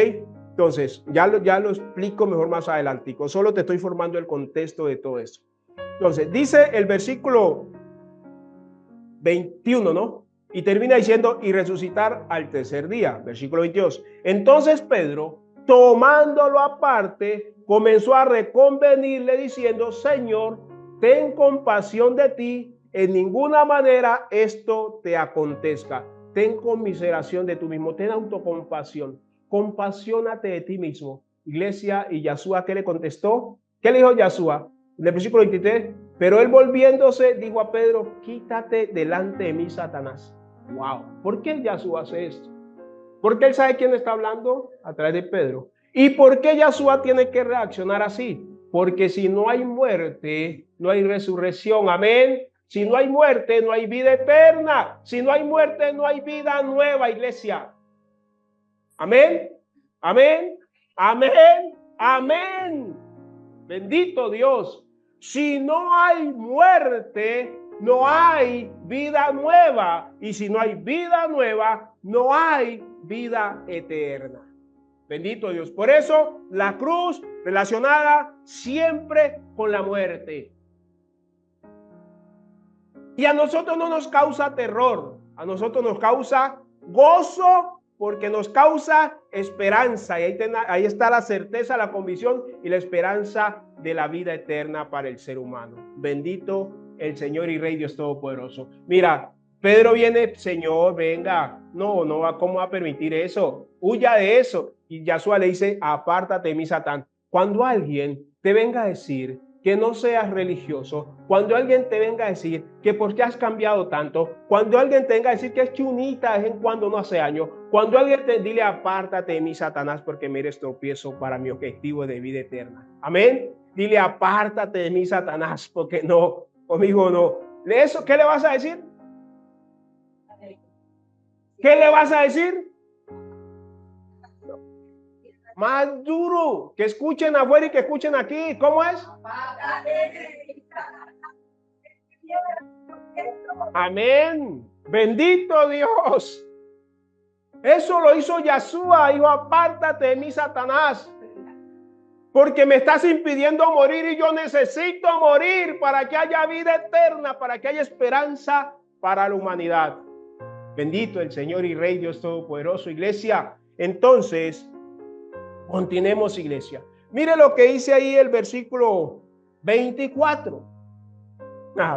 Entonces, ya lo explico mejor más adelante. Solo te estoy formando el contexto de todo eso. Entonces, dice el versículo 21, ¿no? Y termina diciendo, y resucitar al tercer día, versículo 22. Entonces Pedro, tomándolo aparte, comenzó a reconvenirle diciendo, Señor, ten compasión de ti, en ninguna manera esto te acontezca. Ten conmiseración de tú mismo, ten autocompasión, compasiónate de ti mismo. Iglesia, y Yahshua, ¿qué le contestó? ¿Qué le dijo Yahshua? En el versículo 23, pero él volviéndose dijo a Pedro, quítate delante de mí, Satanás. Wow, ¿por qué Yahshua hace esto? Porque él sabe quién está hablando a través de Pedro. ¿Y por qué Yahshua tiene que reaccionar así? Porque si no hay muerte, no hay resurrección. Amén. Si no hay muerte, no hay vida eterna. Si no hay muerte, no hay vida nueva, iglesia. Amén. Amén. Amén. Amén. Bendito Dios. Si no hay muerte, no hay vida nueva. Y si no hay vida nueva, no hay vida eterna. Bendito Dios. Por eso la cruz relacionada siempre con la muerte. Y a nosotros no nos causa terror. A nosotros nos causa gozo, porque nos causa esperanza. Y ahí está la certeza, la convicción y la esperanza de la vida eterna para el ser humano. Bendito el Señor y Rey Dios Todopoderoso. Mira, Pedro viene, Señor, venga. No, ¿cómo va a permitir eso? Huya de eso. Y Yahshua le dice, apártate de mí, Satán. Cuando alguien te venga a decir que no seas religioso, cuando alguien te venga a decir que por qué has cambiado tanto, cuando alguien te venga a decir que es chunita de vez en cuando no hace año, cuando alguien te dile apártate de mí, Satanás, porque me eres tropiezo para mi objetivo de vida eterna. Amén. Dile apártate de mí, Satanás, porque no, conmigo no. ¿Eso qué le vas a decir? ¿Qué le vas a decir? Más duro, que escuchen afuera y que escuchen aquí. ¿Cómo es? Amén. Bendito Dios. Eso lo hizo Yahshua. Dijo, apártate de mí, Satanás. porque me estás impidiendo morir y yo necesito morir para que haya vida eterna, para que haya esperanza para la humanidad. Bendito el Señor y Rey Dios Todopoderoso, iglesia. Entonces, continuemos, iglesia. Mire lo que dice ahí el versículo 24.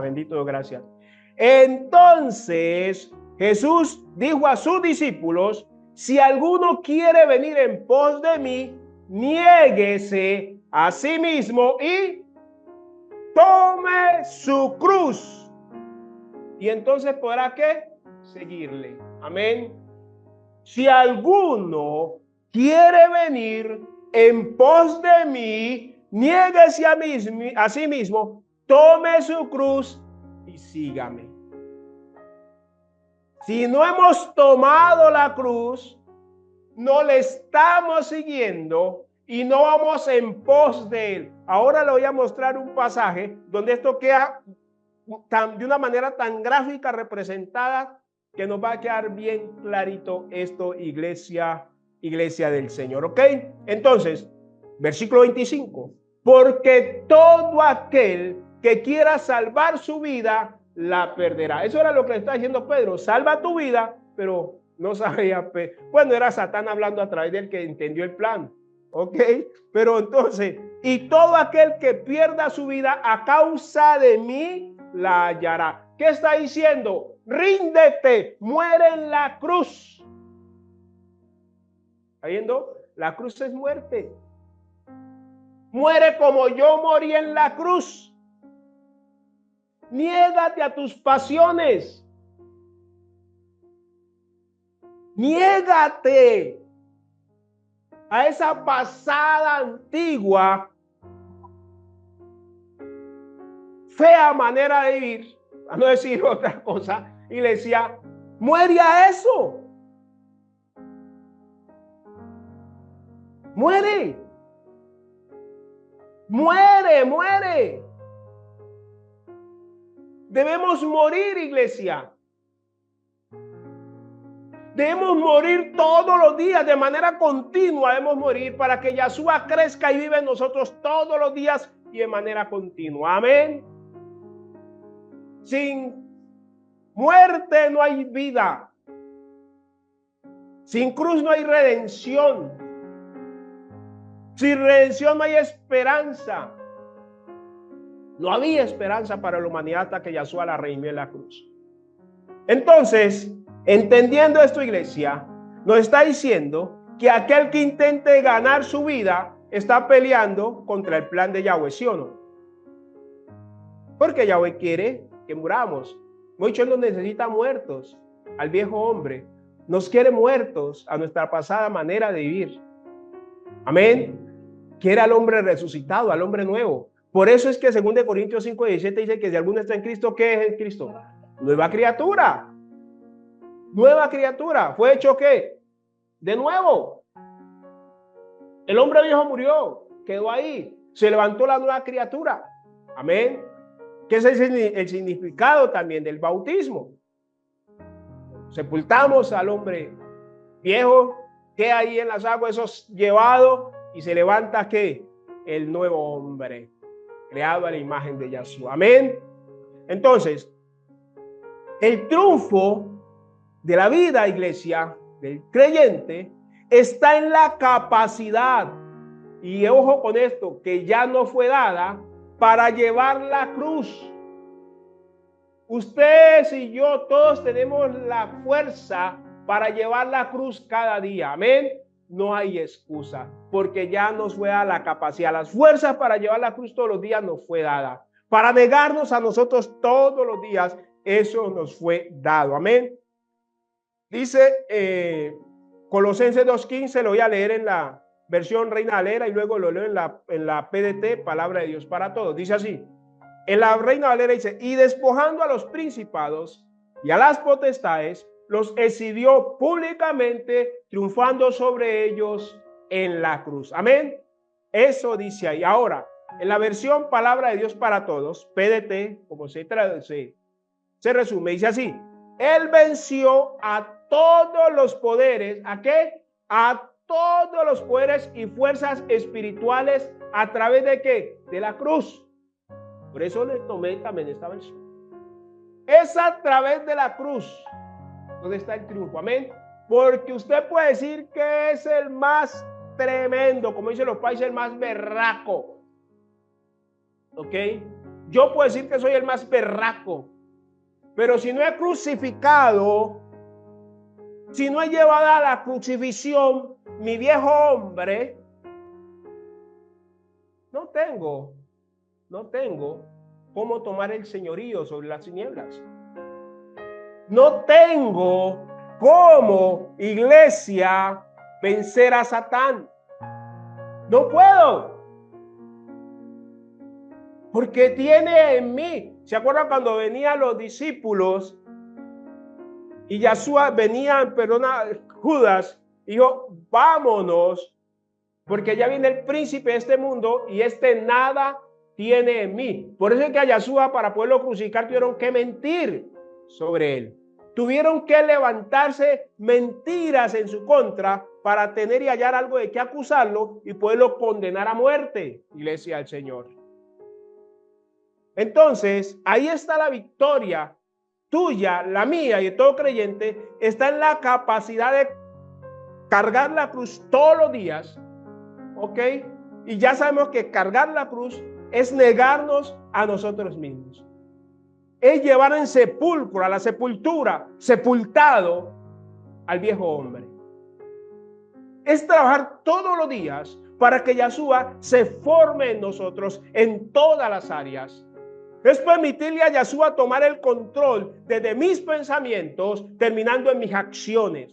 Bendito, gracias. Entonces Jesús dijo a sus discípulos: si alguno quiere venir en pos de mí, niéguese a sí mismo y tome su cruz. Y entonces podrá ¿qué? Seguirle. Amén. Si alguno quiere venir en pos de mí, niéguese a sí mismo, tome su cruz y sígame. Si no hemos tomado la cruz, no le estamos siguiendo y no vamos en pos de él. Ahora le voy a mostrar un pasaje donde esto queda de una manera tan gráfica representada que nos va a quedar bien clarito esto, iglesia del Señor. ¿Ok? Entonces, versículo 25. Porque todo aquel que quiera salvar su vida, la perderá. Eso era lo que le está diciendo Pedro. Salva tu vida, pero no sabía. Bueno, era Satán hablando a través del que entendió el plan. ¿Ok? Pero entonces, y todo aquel que pierda su vida a causa de mí, la hallará. ¿Qué está diciendo? Ríndete, muere en la cruz. ¿Está viendo? La cruz es muerte. Muere como yo morí en la cruz. Niégate a tus pasiones. Niégate a esa pasada antigua, fea manera de vivir, a no decir otra cosa, y le decía: muere a eso. Muere. Muere, muere. Debemos morir, iglesia. Debemos morir todos los días, de manera continua debemos morir para que Yahshua crezca y viva en nosotros todos los días y de manera continua. Amén. Sin muerte no hay vida. Sin cruz no hay redención. Sin redención no hay esperanza. No había esperanza para la humanidad hasta que Yahshua la redimió en la cruz. Entonces, entendiendo esto, iglesia, nos está diciendo que aquel que intente ganar su vida está peleando contra el plan de Yahweh, ¿sí o no? Porque Yahweh quiere que muramos. Muchos nos necesita muertos al viejo hombre. Nos quiere muertos a nuestra pasada manera de vivir. Amén. Quiere al hombre resucitado, al hombre nuevo. Por eso es que 2 Corintios 5:17 dice que si alguno está en Cristo, ¿qué es en Cristo? Nueva criatura. Nueva criatura. ¿Fue hecho qué? De nuevo. El hombre viejo murió, quedó ahí. Se levantó la nueva criatura. Amén. ¿Qué es el significado también del bautismo? Sepultamos al hombre viejo, queda ahí en las aguas, eso es llevado y se levanta ¿qué? El nuevo hombre, creado a la imagen de Yahshua. Amén. Entonces, el triunfo de la vida, iglesia, del creyente, está en la capacidad, y ojo con esto, que ya no fue dada para llevar la cruz. Ustedes y yo, todos tenemos la fuerza para llevar la cruz cada día. Amén. No hay excusa, porque ya nos fue dada la capacidad. Las fuerzas para llevar la cruz todos los días nos fue dada. Para negarnos a nosotros todos los días, eso nos fue dado. Amén. Dice Colosenses 2:15, lo voy a leer en la versión Reina Valera y luego lo leo en la PDT, Palabra de Dios para Todos. Dice así, en la Reina Valera dice: y despojando a los principados y a las potestades, los exhibió públicamente, triunfando sobre ellos en la cruz. Amén. Eso dice ahí. Ahora, en la versión Palabra de Dios para Todos, PDT, como se resume, dice así: él venció a todos los poderes. ¿A qué? A todos los poderes y fuerzas espirituales a través de ¿qué? De la cruz. Por eso le tomé también esta versión. Es a través de la cruz donde está el triunfo. Amén. Porque usted puede decir que es el más tremendo, como dicen los países, el más berraco. ¿Ok? Yo puedo decir que soy el más berraco. Pero si no he crucificado, si no he llevado a la crucifixión mi viejo hombre, no tengo cómo tomar el señorío sobre las tinieblas. No tengo cómo, iglesia, vencer a Satán. No puedo. Porque tiene en mí. ¿Se acuerdan cuando venían los discípulos y Yeshua Judas dijo, vámonos, porque ya viene el príncipe de este mundo y este nada tiene en mí? Por eso es que a Yeshua, para poderlo crucificar, tuvieron que mentir sobre él. Tuvieron que levantarse mentiras en su contra para tener y hallar algo de qué acusarlo y poderlo condenar a muerte, iglesia del Señor. Entonces, ahí está la victoria tuya, la mía y de todo creyente, está en la capacidad de cargar la cruz todos los días, ¿ok? Y ya sabemos que cargar la cruz es negarnos a nosotros mismos. Es llevar en sepulcro, a la sepultura, sepultado al viejo hombre. Es trabajar todos los días para que Yeshua se forme en nosotros en todas las áreas. Es permitirle a Yeshua tomar el control desde mis pensamientos, terminando en mis acciones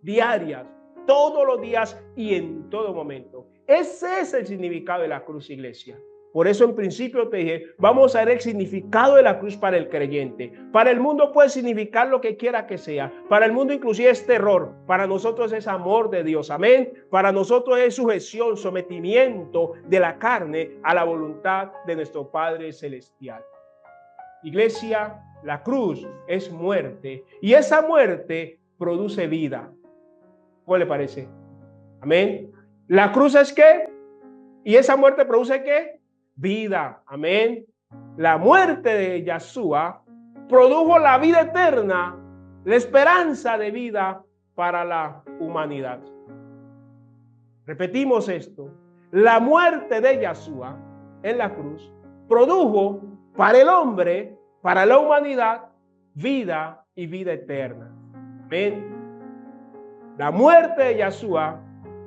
diarias, todos los días y en todo momento. Ese es el significado de la cruz, iglesia. Por eso en principio te dije, vamos a ver el significado de la cruz para el creyente. Para el mundo puede significar lo que quiera que sea. Para el mundo inclusive es terror. Para nosotros es amor de Dios. Amén. Para nosotros es sujeción, sometimiento de la carne a la voluntad de nuestro Padre Celestial. Iglesia, la cruz es muerte. Y esa muerte produce vida. ¿Cómo le parece? Amén. La cruz es ¿qué? Y esa muerte produce ¿qué? Vida. Amén. La muerte de Yeshua produjo la vida eterna, la esperanza de vida para la humanidad. Repetimos esto. La muerte de Yeshua en la cruz produjo para el hombre, para la humanidad, vida y vida eterna. Amén. La muerte de Yeshua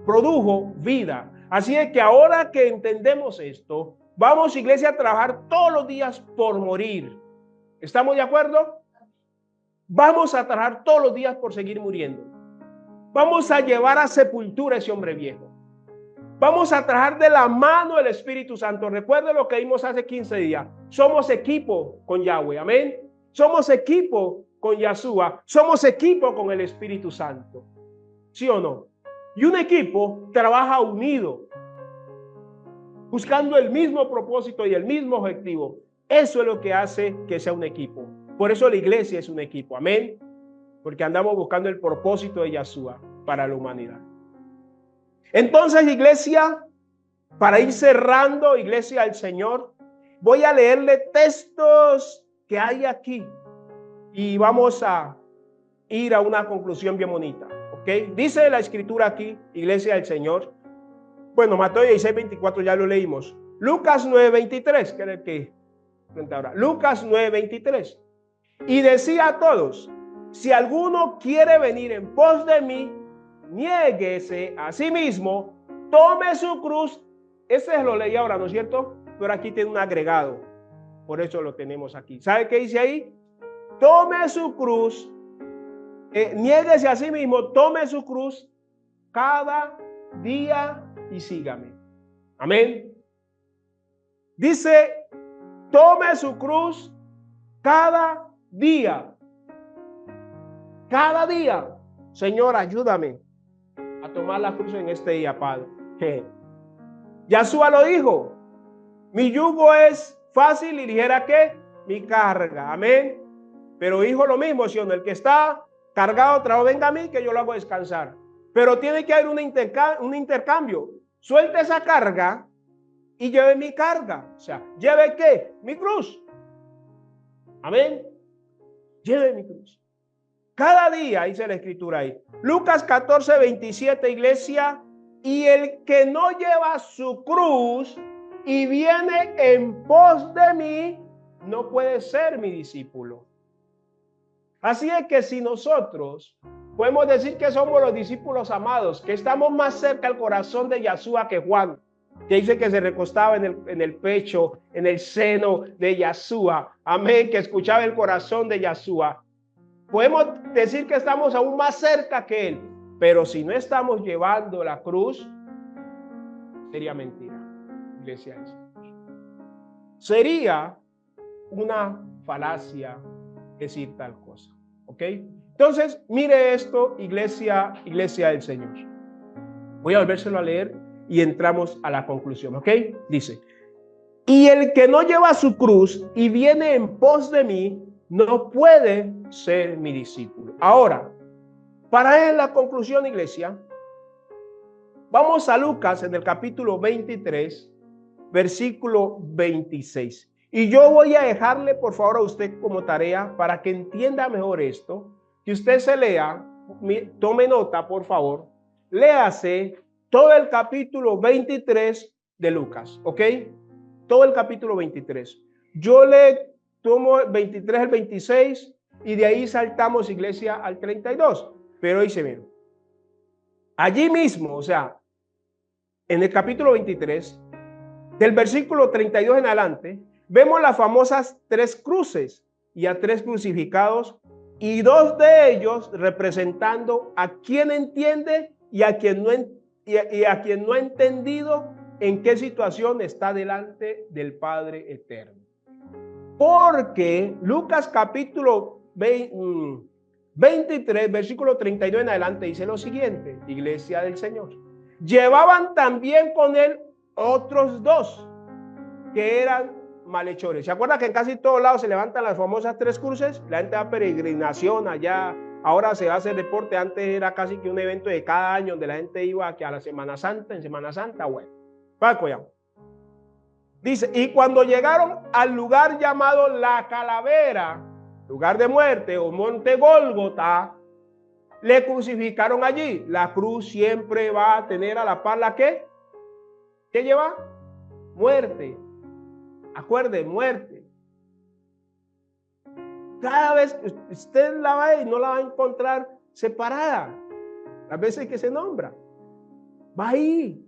produjo vida. Así es que ahora que entendemos esto, vamos, iglesia, a trabajar todos los días por morir. ¿Estamos de acuerdo? Vamos a trabajar todos los días por seguir muriendo. Vamos a llevar a sepultura a ese hombre viejo. Vamos a trabajar de la mano del Espíritu Santo. Recuerden lo que vimos hace 15 días. Somos equipo con Yahweh. Amén. Somos equipo con Yeshua. Somos equipo con el Espíritu Santo. ¿Sí o no? Y un equipo trabaja unido, buscando el mismo propósito y el mismo objetivo. Eso es lo que hace que sea un equipo. Por eso la iglesia es un equipo. Amén. Porque andamos buscando el propósito de Yeshua para la humanidad. Entonces, iglesia, para ir cerrando, iglesia del Señor, voy a leerle textos que hay aquí y vamos a ir a una conclusión bien bonita. ¿Ok? Dice la escritura aquí, iglesia del Señor. Bueno, Mateo 16:24 ya lo leímos. Lucas 9:23, que era el que frente ahora. Lucas 9:23. Y decía a todos, si alguno quiere venir en pos de mí, niéguese a sí mismo, tome su cruz. Ese lo leí ahora, ¿no es cierto? Pero aquí tiene un agregado. Por eso lo tenemos aquí. ¿Sabe qué dice ahí? Tome su cruz, niéguese a sí mismo, tome su cruz cada día y sígame. Amén. Dice, tome su cruz cada día. Cada día. Señor, ayúdame a tomar la cruz en este día, Padre. Yeshua lo dijo. Mi yugo es fácil y ligera que mi carga. Amén. Pero dijo lo mismo, ¿sí o no? El que está cargado, venga a mí, que yo lo hago descansar. Pero tiene que haber un intercambio. Suelte esa carga y lleve mi carga. O sea, ¿lleve qué? Mi cruz. Amén. Lleve mi cruz. Cada día, dice la escritura ahí. Lucas 14:27, iglesia. Y el que no lleva su cruz y viene en pos de mí, no puede ser mi discípulo. Así es que si nosotros podemos decir que somos los discípulos amados, que estamos más cerca al corazón de Yeshua que Juan, que dice que se recostaba en el pecho, en el seno de Yeshua, amén, que escuchaba el corazón de Yeshua. Podemos decir que estamos aún más cerca que él, pero si no estamos llevando la cruz, sería mentira, iglesia. Sería una falacia decir tal cosa, ¿ok? Entonces, mire esto, iglesia del Señor. Voy a volvérselo a leer y entramos a la conclusión, ¿ok? Dice, y el que no lleva su cruz y viene en pos de mí, no puede ser mi discípulo. Ahora, para la conclusión, iglesia, vamos a Lucas en el capítulo 23, versículo 26. Y yo voy a dejarle, por favor, a usted como tarea para que entienda mejor esto, que usted se lea, tome nota, por favor, léase todo el capítulo 23 de Lucas, ¿ok? Todo el capítulo 23. Yo le tomo 23 al 26 y de ahí saltamos, iglesia, al 32. Pero dice, miren, allí mismo, o sea, en el capítulo 23, del versículo 32 en adelante, vemos las famosas 3 cruces y a 3 crucificados, y 2 de ellos representando a quien entiende y a quien no ha entendido en qué situación está delante del Padre eterno. Porque Lucas capítulo 23, versículo 32 en adelante dice lo siguiente, iglesia del Señor. Llevaban también con él otros 2 que eran malhechores. ¿Se acuerda que en casi todos lados se levantan las famosas 3 cruces? La gente da peregrinación allá. Ahora se hace deporte. Antes era casi que un evento de cada año donde la gente iba aquí a la Semana Santa. En Semana Santa, bueno. Paco ya. Dice, y cuando llegaron al lugar llamado La Calavera, lugar de muerte o Monte Gólgota, le crucificaron allí. La cruz siempre va a tener a la par la ¿qué? ¿Qué lleva? Muerte. Acuerde, muerte. Cada vez que usted la va y no la va a encontrar separada. Las veces que se nombra. Va ahí,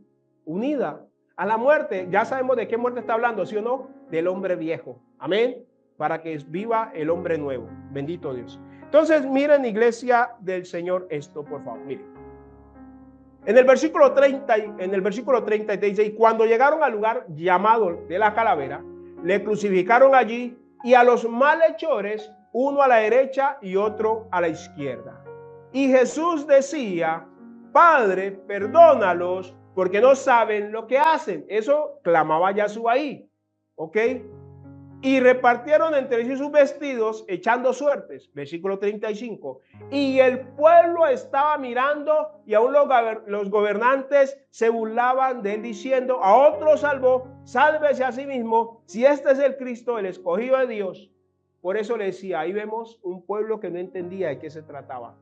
unida a la muerte. Ya sabemos de qué muerte está hablando, ¿sí o no? Del hombre viejo. Amén. Para que viva el hombre nuevo. Bendito Dios. Entonces, miren, iglesia del Señor, esto, por favor. Miren. En el versículo 30 dice, y cuando llegaron al lugar llamado de La Calavera, le crucificaron allí y a los malhechores, uno a la derecha y otro a la izquierda. Y Jesús decía, Padre, perdónalos porque no saben lo que hacen. Eso clamaba Yeshua ahí. ¿Ok? Y repartieron entre sí sus vestidos echando suertes. Versículo 35. Y el pueblo estaba mirando y aún los gobernantes se burlaban de él diciendo, a otro salvó, sálvese a sí mismo, si este es el Cristo, el escogido de Dios. Por eso le decía, ahí vemos un pueblo que no entendía de qué se trataba.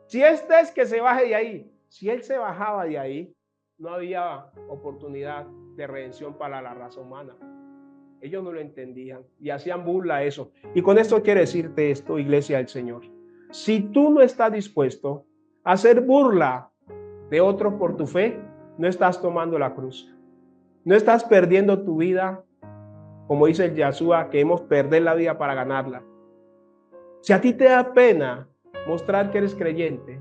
Si este es que se baje de ahí, si él se bajaba de ahí, no había oportunidad de redención para la raza humana. Ellos no lo entendían y hacían burla a eso. Y con esto quiero decirte esto, iglesia del Señor. Si tú no estás dispuesto a hacer burla de otros por tu fe, no estás tomando la cruz. No estás perdiendo tu vida, como dice el Yeshua, que hemos perder la vida para ganarla. Si a ti te da pena mostrar que eres creyente,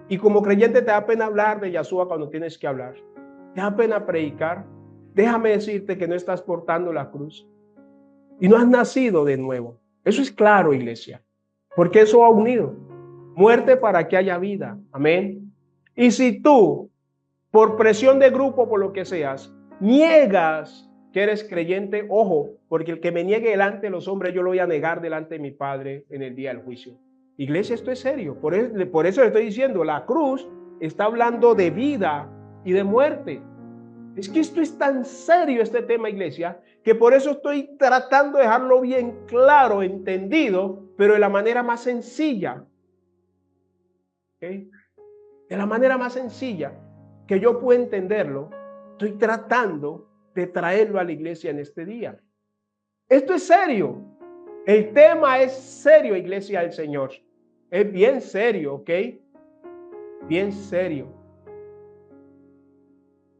y como creyente te da pena hablar de Yeshua cuando tienes que hablar, te da pena predicar, déjame decirte que no estás portando la cruz y no has nacido de nuevo. Eso es claro, iglesia, porque eso ha unido muerte para que haya vida. Amén. Y si tú, por presión de grupo, por lo que seas, niegas que eres creyente, ojo, porque el que me niegue delante de los hombres, yo lo voy a negar delante de mi Padre en el día del juicio. Iglesia, esto es serio. Por eso le estoy diciendo, la cruz está hablando de vida y de muerte. Es que esto es tan serio, este tema, iglesia, que por eso estoy tratando de dejarlo bien claro, entendido, pero de la manera más sencilla. ¿Okay? De la manera más sencilla que yo pueda entenderlo, estoy tratando de traerlo a la iglesia en este día. Esto es serio. El tema es serio, iglesia del Señor. Es bien serio, ¿ok? Bien serio.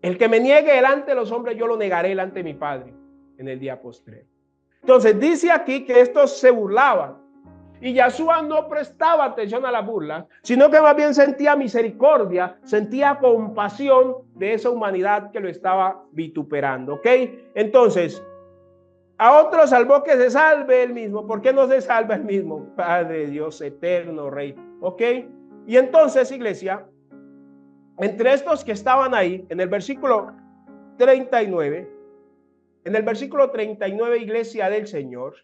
El que me niegue delante de los hombres, yo lo negaré delante de mi Padre en el día postrero. Entonces dice aquí que estos se burlaban y Yeshua no prestaba atención a la burla, sino que más bien sentía misericordia, sentía compasión de esa humanidad que lo estaba vituperando, ¿ok? Entonces, a otro salvó que se salve él mismo. ¿Por qué no se salva él mismo? Padre Dios eterno, Rey, ¿ok? Y entonces, iglesia, entre estos que estaban ahí, en el versículo 39, iglesia del Señor,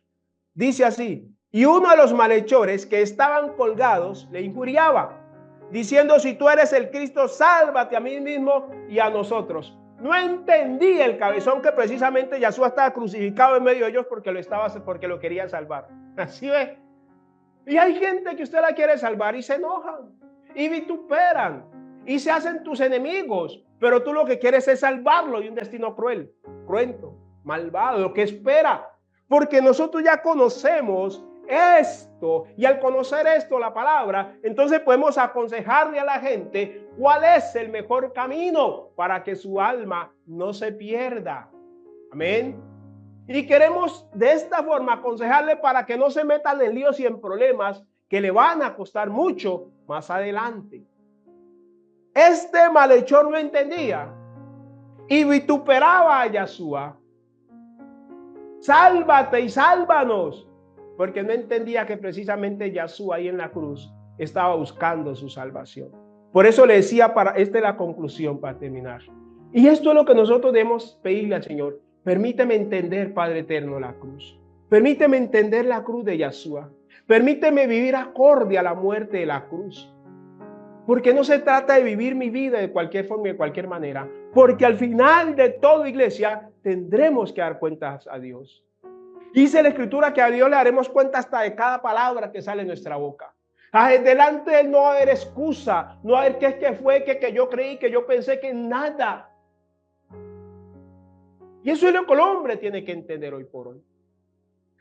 dice así: y uno de los malhechores que estaban colgados le injuriaba, diciendo: si tú eres el Cristo, sálvate a mí mismo y a nosotros. No entendía el cabezón que precisamente Yeshua estaba crucificado en medio de ellos porque lo quería salvar. Así ve. Y hay gente que usted la quiere salvar y se enojan y vituperan y se hacen tus enemigos, pero tú lo que quieres es salvarlo de un destino cruel, cruento, malvado, lo que espera, porque nosotros ya conocemos esto, y al conocer esto, la palabra, entonces podemos aconsejarle a la gente cuál es el mejor camino para que su alma no se pierda. Amén. Y queremos de esta forma aconsejarle para que no se metan en líos y en problemas que le van a costar mucho más adelante. Este malhechor no entendía y vituperaba a Yeshua: sálvate y sálvanos, porque no entendía que precisamente Yeshua ahí en la cruz estaba buscando su salvación. Por eso le decía, esta es la conclusión para terminar. Y esto es lo que nosotros debemos pedirle al Señor. Permíteme entender, Padre eterno, la cruz. Permíteme entender la cruz de Yeshua. Permíteme vivir acorde a la muerte de la cruz. Porque no se trata de vivir mi vida de cualquier forma y de cualquier manera. Porque al final de todo, iglesia, tendremos que dar cuentas a Dios. Dice la Escritura que a Dios le haremos cuenta hasta de cada palabra que sale de nuestra boca. Delante de Él no va a haber excusa, no va a haber que fue, que yo creí, que yo pensé, que nada. Y eso es lo que el hombre tiene que entender hoy por hoy.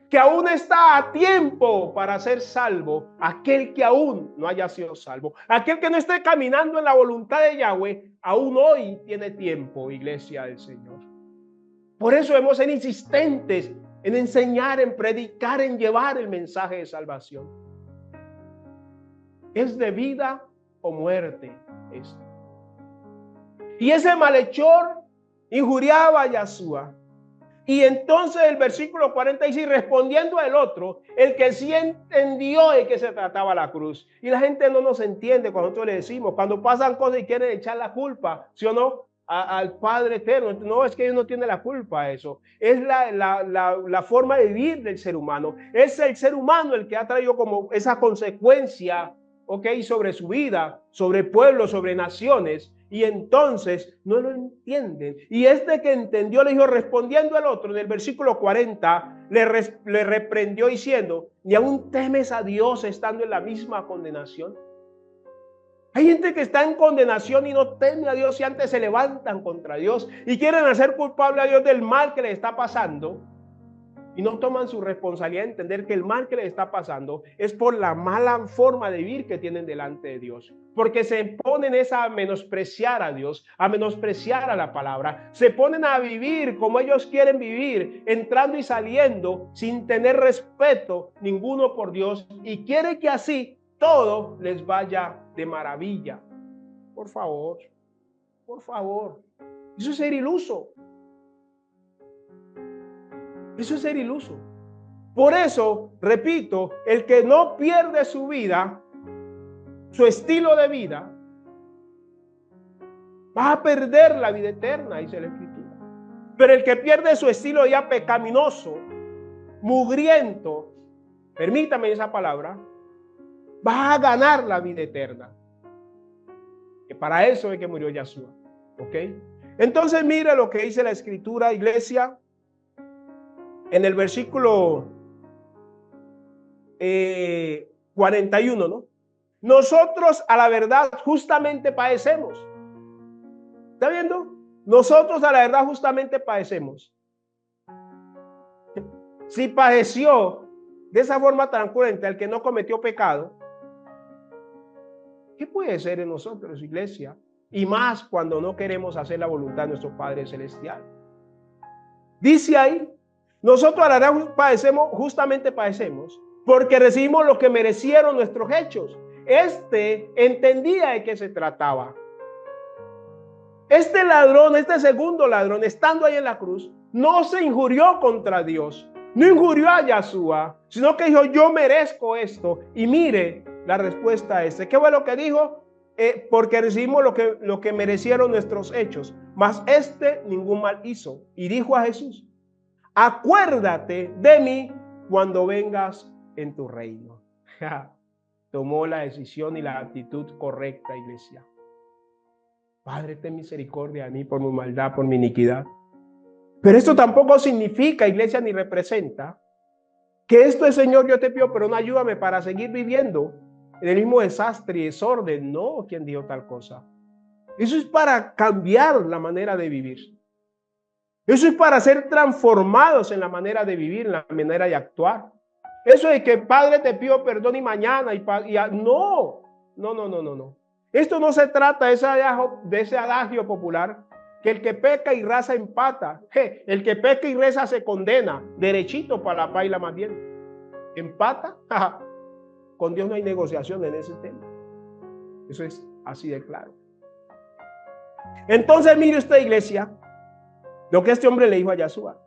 Que aún está a tiempo para ser salvo aquel que aún no haya sido salvo. Aquel que no esté caminando en la voluntad de Yahweh, aún hoy tiene tiempo, iglesia del Señor. Por eso debemos ser insistentes en enseñar, en predicar, en llevar el mensaje de salvación. Es de vida o muerte esto. Y ese malhechor injuriaba a Yeshua. Y entonces el versículo 46, respondiendo al otro, el que sí entendió de qué se trataba la cruz. Y la gente no nos entiende cuando nosotros le decimos, cuando pasan cosas y quieren echar la culpa, ¿sí o no? Al Padre eterno. No, es que ellos no tienen la culpa de eso. Es la forma de vivir del ser humano. Es el ser humano el que ha traído como esa consecuencia, ¿ok?, sobre su vida, sobre pueblos, sobre naciones. Y entonces no lo entienden. Y este que entendió le dijo, respondiendo al otro, en el versículo 40, le reprendió diciendo: ¿ni aún temes a Dios estando en la misma condenación? Hay gente que está en condenación y no teme a Dios, y antes se levantan contra Dios y quieren hacer culpable a Dios del mal que le está pasando. Y no toman su responsabilidad de entender que el mal que les está pasando es por la mala forma de vivir que tienen delante de Dios. Porque se ponen a menospreciar a Dios, a menospreciar a la palabra. Se ponen a vivir como ellos quieren vivir, entrando y saliendo sin tener respeto ninguno por Dios. Y quiere que así todo les vaya de maravilla. Por favor, por favor. Eso es ser iluso. Eso es ser iluso. Por eso, repito, el que no pierde su vida, su estilo de vida, va a perder la vida eterna, dice la Escritura. Pero el que pierde su estilo ya pecaminoso, mugriento, permítame esa palabra, va a ganar la vida eterna. Que para eso es que murió Yeshua. ¿Ok? Entonces mire lo que dice la escritura, iglesia, en el versículo 41, ¿no? Nosotros a la verdad justamente padecemos. ¿Está viendo? Nosotros a la verdad justamente padecemos. Si padeció de esa forma tan cruenta el que no cometió pecado, ¿qué puede ser en nosotros, iglesia? Y más cuando no queremos hacer la voluntad de nuestro Padre Celestial. Dice ahí, nosotros a la verdad padecemos, justamente padecemos, porque recibimos lo que merecieron nuestros hechos. Este entendía de qué se trataba. Este ladrón, este segundo ladrón, estando ahí en la cruz, no se injurió contra Dios, no injurió a Yeshua, sino que dijo, yo merezco esto. Y mire la respuesta a este. ¿Qué fue lo que dijo? Porque recibimos lo que merecieron nuestros hechos, mas este ningún mal hizo. Y dijo a Jesús, acuérdate de mí cuando vengas en tu reino. Tomó la decisión y la actitud correcta, iglesia. Padre, ten misericordia de mí por mi maldad, por mi iniquidad. Pero esto tampoco significa, iglesia, ni representa que esto es, Señor, yo te pido, pero no ayúdame para seguir viviendo en el mismo desastre y desorden. No, ¿quién dijo tal cosa? Eso es para cambiar la manera de vivir. Eso es para ser transformados en la manera de vivir, en la manera de actuar. Eso de que, Padre, te pido perdón y mañana, no. Esto no se trata de ese adagio popular, que el que peca y reza empata. El que peca y reza se condena, derechito para la paila más bien. Empata, con Dios no hay negociación en ese tema. Eso es así de claro. Entonces mire usted, iglesia, lo que este hombre le dijo a Yeshua.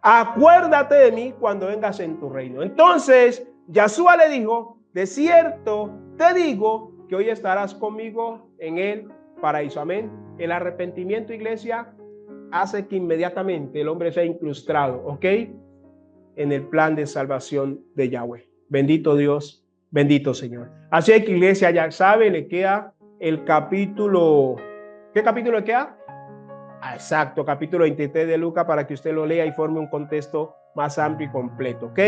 Acuérdate de mí cuando vengas en tu reino. Entonces Yeshua le dijo, de cierto te digo que hoy estarás conmigo en el paraíso. Amén. El arrepentimiento, iglesia, hace que inmediatamente el hombre sea incrustado, ¿ok? En el plan de salvación de Yahweh. Bendito Dios, bendito Señor. Así que, iglesia, ya sabe, le queda el capítulo. ¿Qué capítulo le queda? Exacto, capítulo 23 de Lucas, para que usted lo lea y forme un contexto más amplio y completo, ¿ok?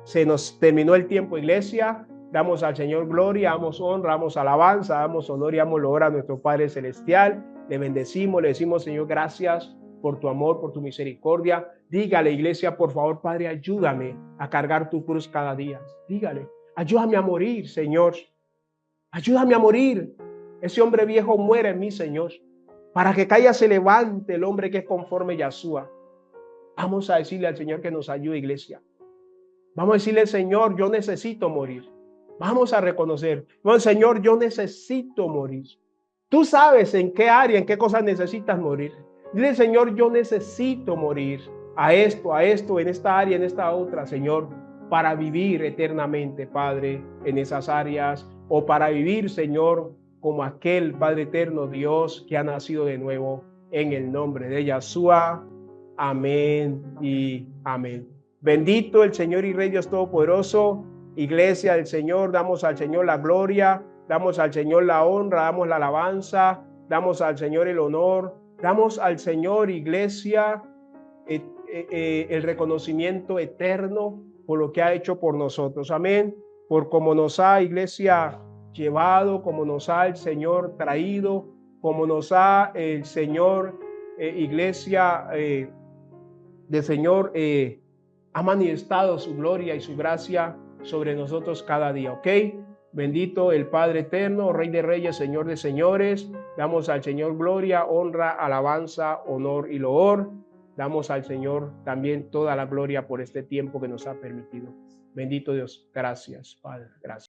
Se nos terminó el tiempo, iglesia. Damos al Señor gloria, damos honra, damos alabanza, damos honor y damos loor a nuestro Padre Celestial. Le bendecimos, le decimos, Señor, gracias por tu amor, por tu misericordia. Dígale, iglesia, por favor, Padre, ayúdame a cargar tu cruz cada día. Dígale, ayúdame a morir, Señor. Ayúdame a morir. Ese hombre viejo muere en mí, Señor. Para que caiga se levante el hombre que es conforme a Yeshua. Vamos a decirle al Señor que nos ayude, iglesia. Vamos a decirle, Señor, yo necesito morir. Vamos a reconocer, no, Señor, yo necesito morir. Tú sabes en qué área, en qué cosas necesitas morir. Dile, Señor, yo necesito morir a esto, en esta área, en esta otra, Señor, para vivir eternamente, Padre, en esas áreas, o para vivir, Señor, como aquel Padre eterno, Dios, que ha nacido de nuevo, en el nombre de Yeshua. Amén y amén. Bendito el Señor y Rey Dios Todopoderoso. Iglesia del Señor, damos al Señor la gloria, damos al Señor la honra, damos la alabanza, damos al Señor el honor, damos al Señor, iglesia, el reconocimiento eterno por lo que ha hecho por nosotros. Amén. Por cómo nos ha, iglesia, llevado, como nos ha el Señor traído, como nos ha el Señor, iglesia, del Señor, ha manifestado su gloria y su gracia sobre nosotros cada día, ¿ok? Bendito el Padre eterno, Rey de reyes, Señor de señores. Damos al Señor gloria, honra, alabanza, honor y loor. Damos al Señor también toda la gloria por este tiempo que nos ha permitido. Bendito Dios. Gracias, Padre. Gracias.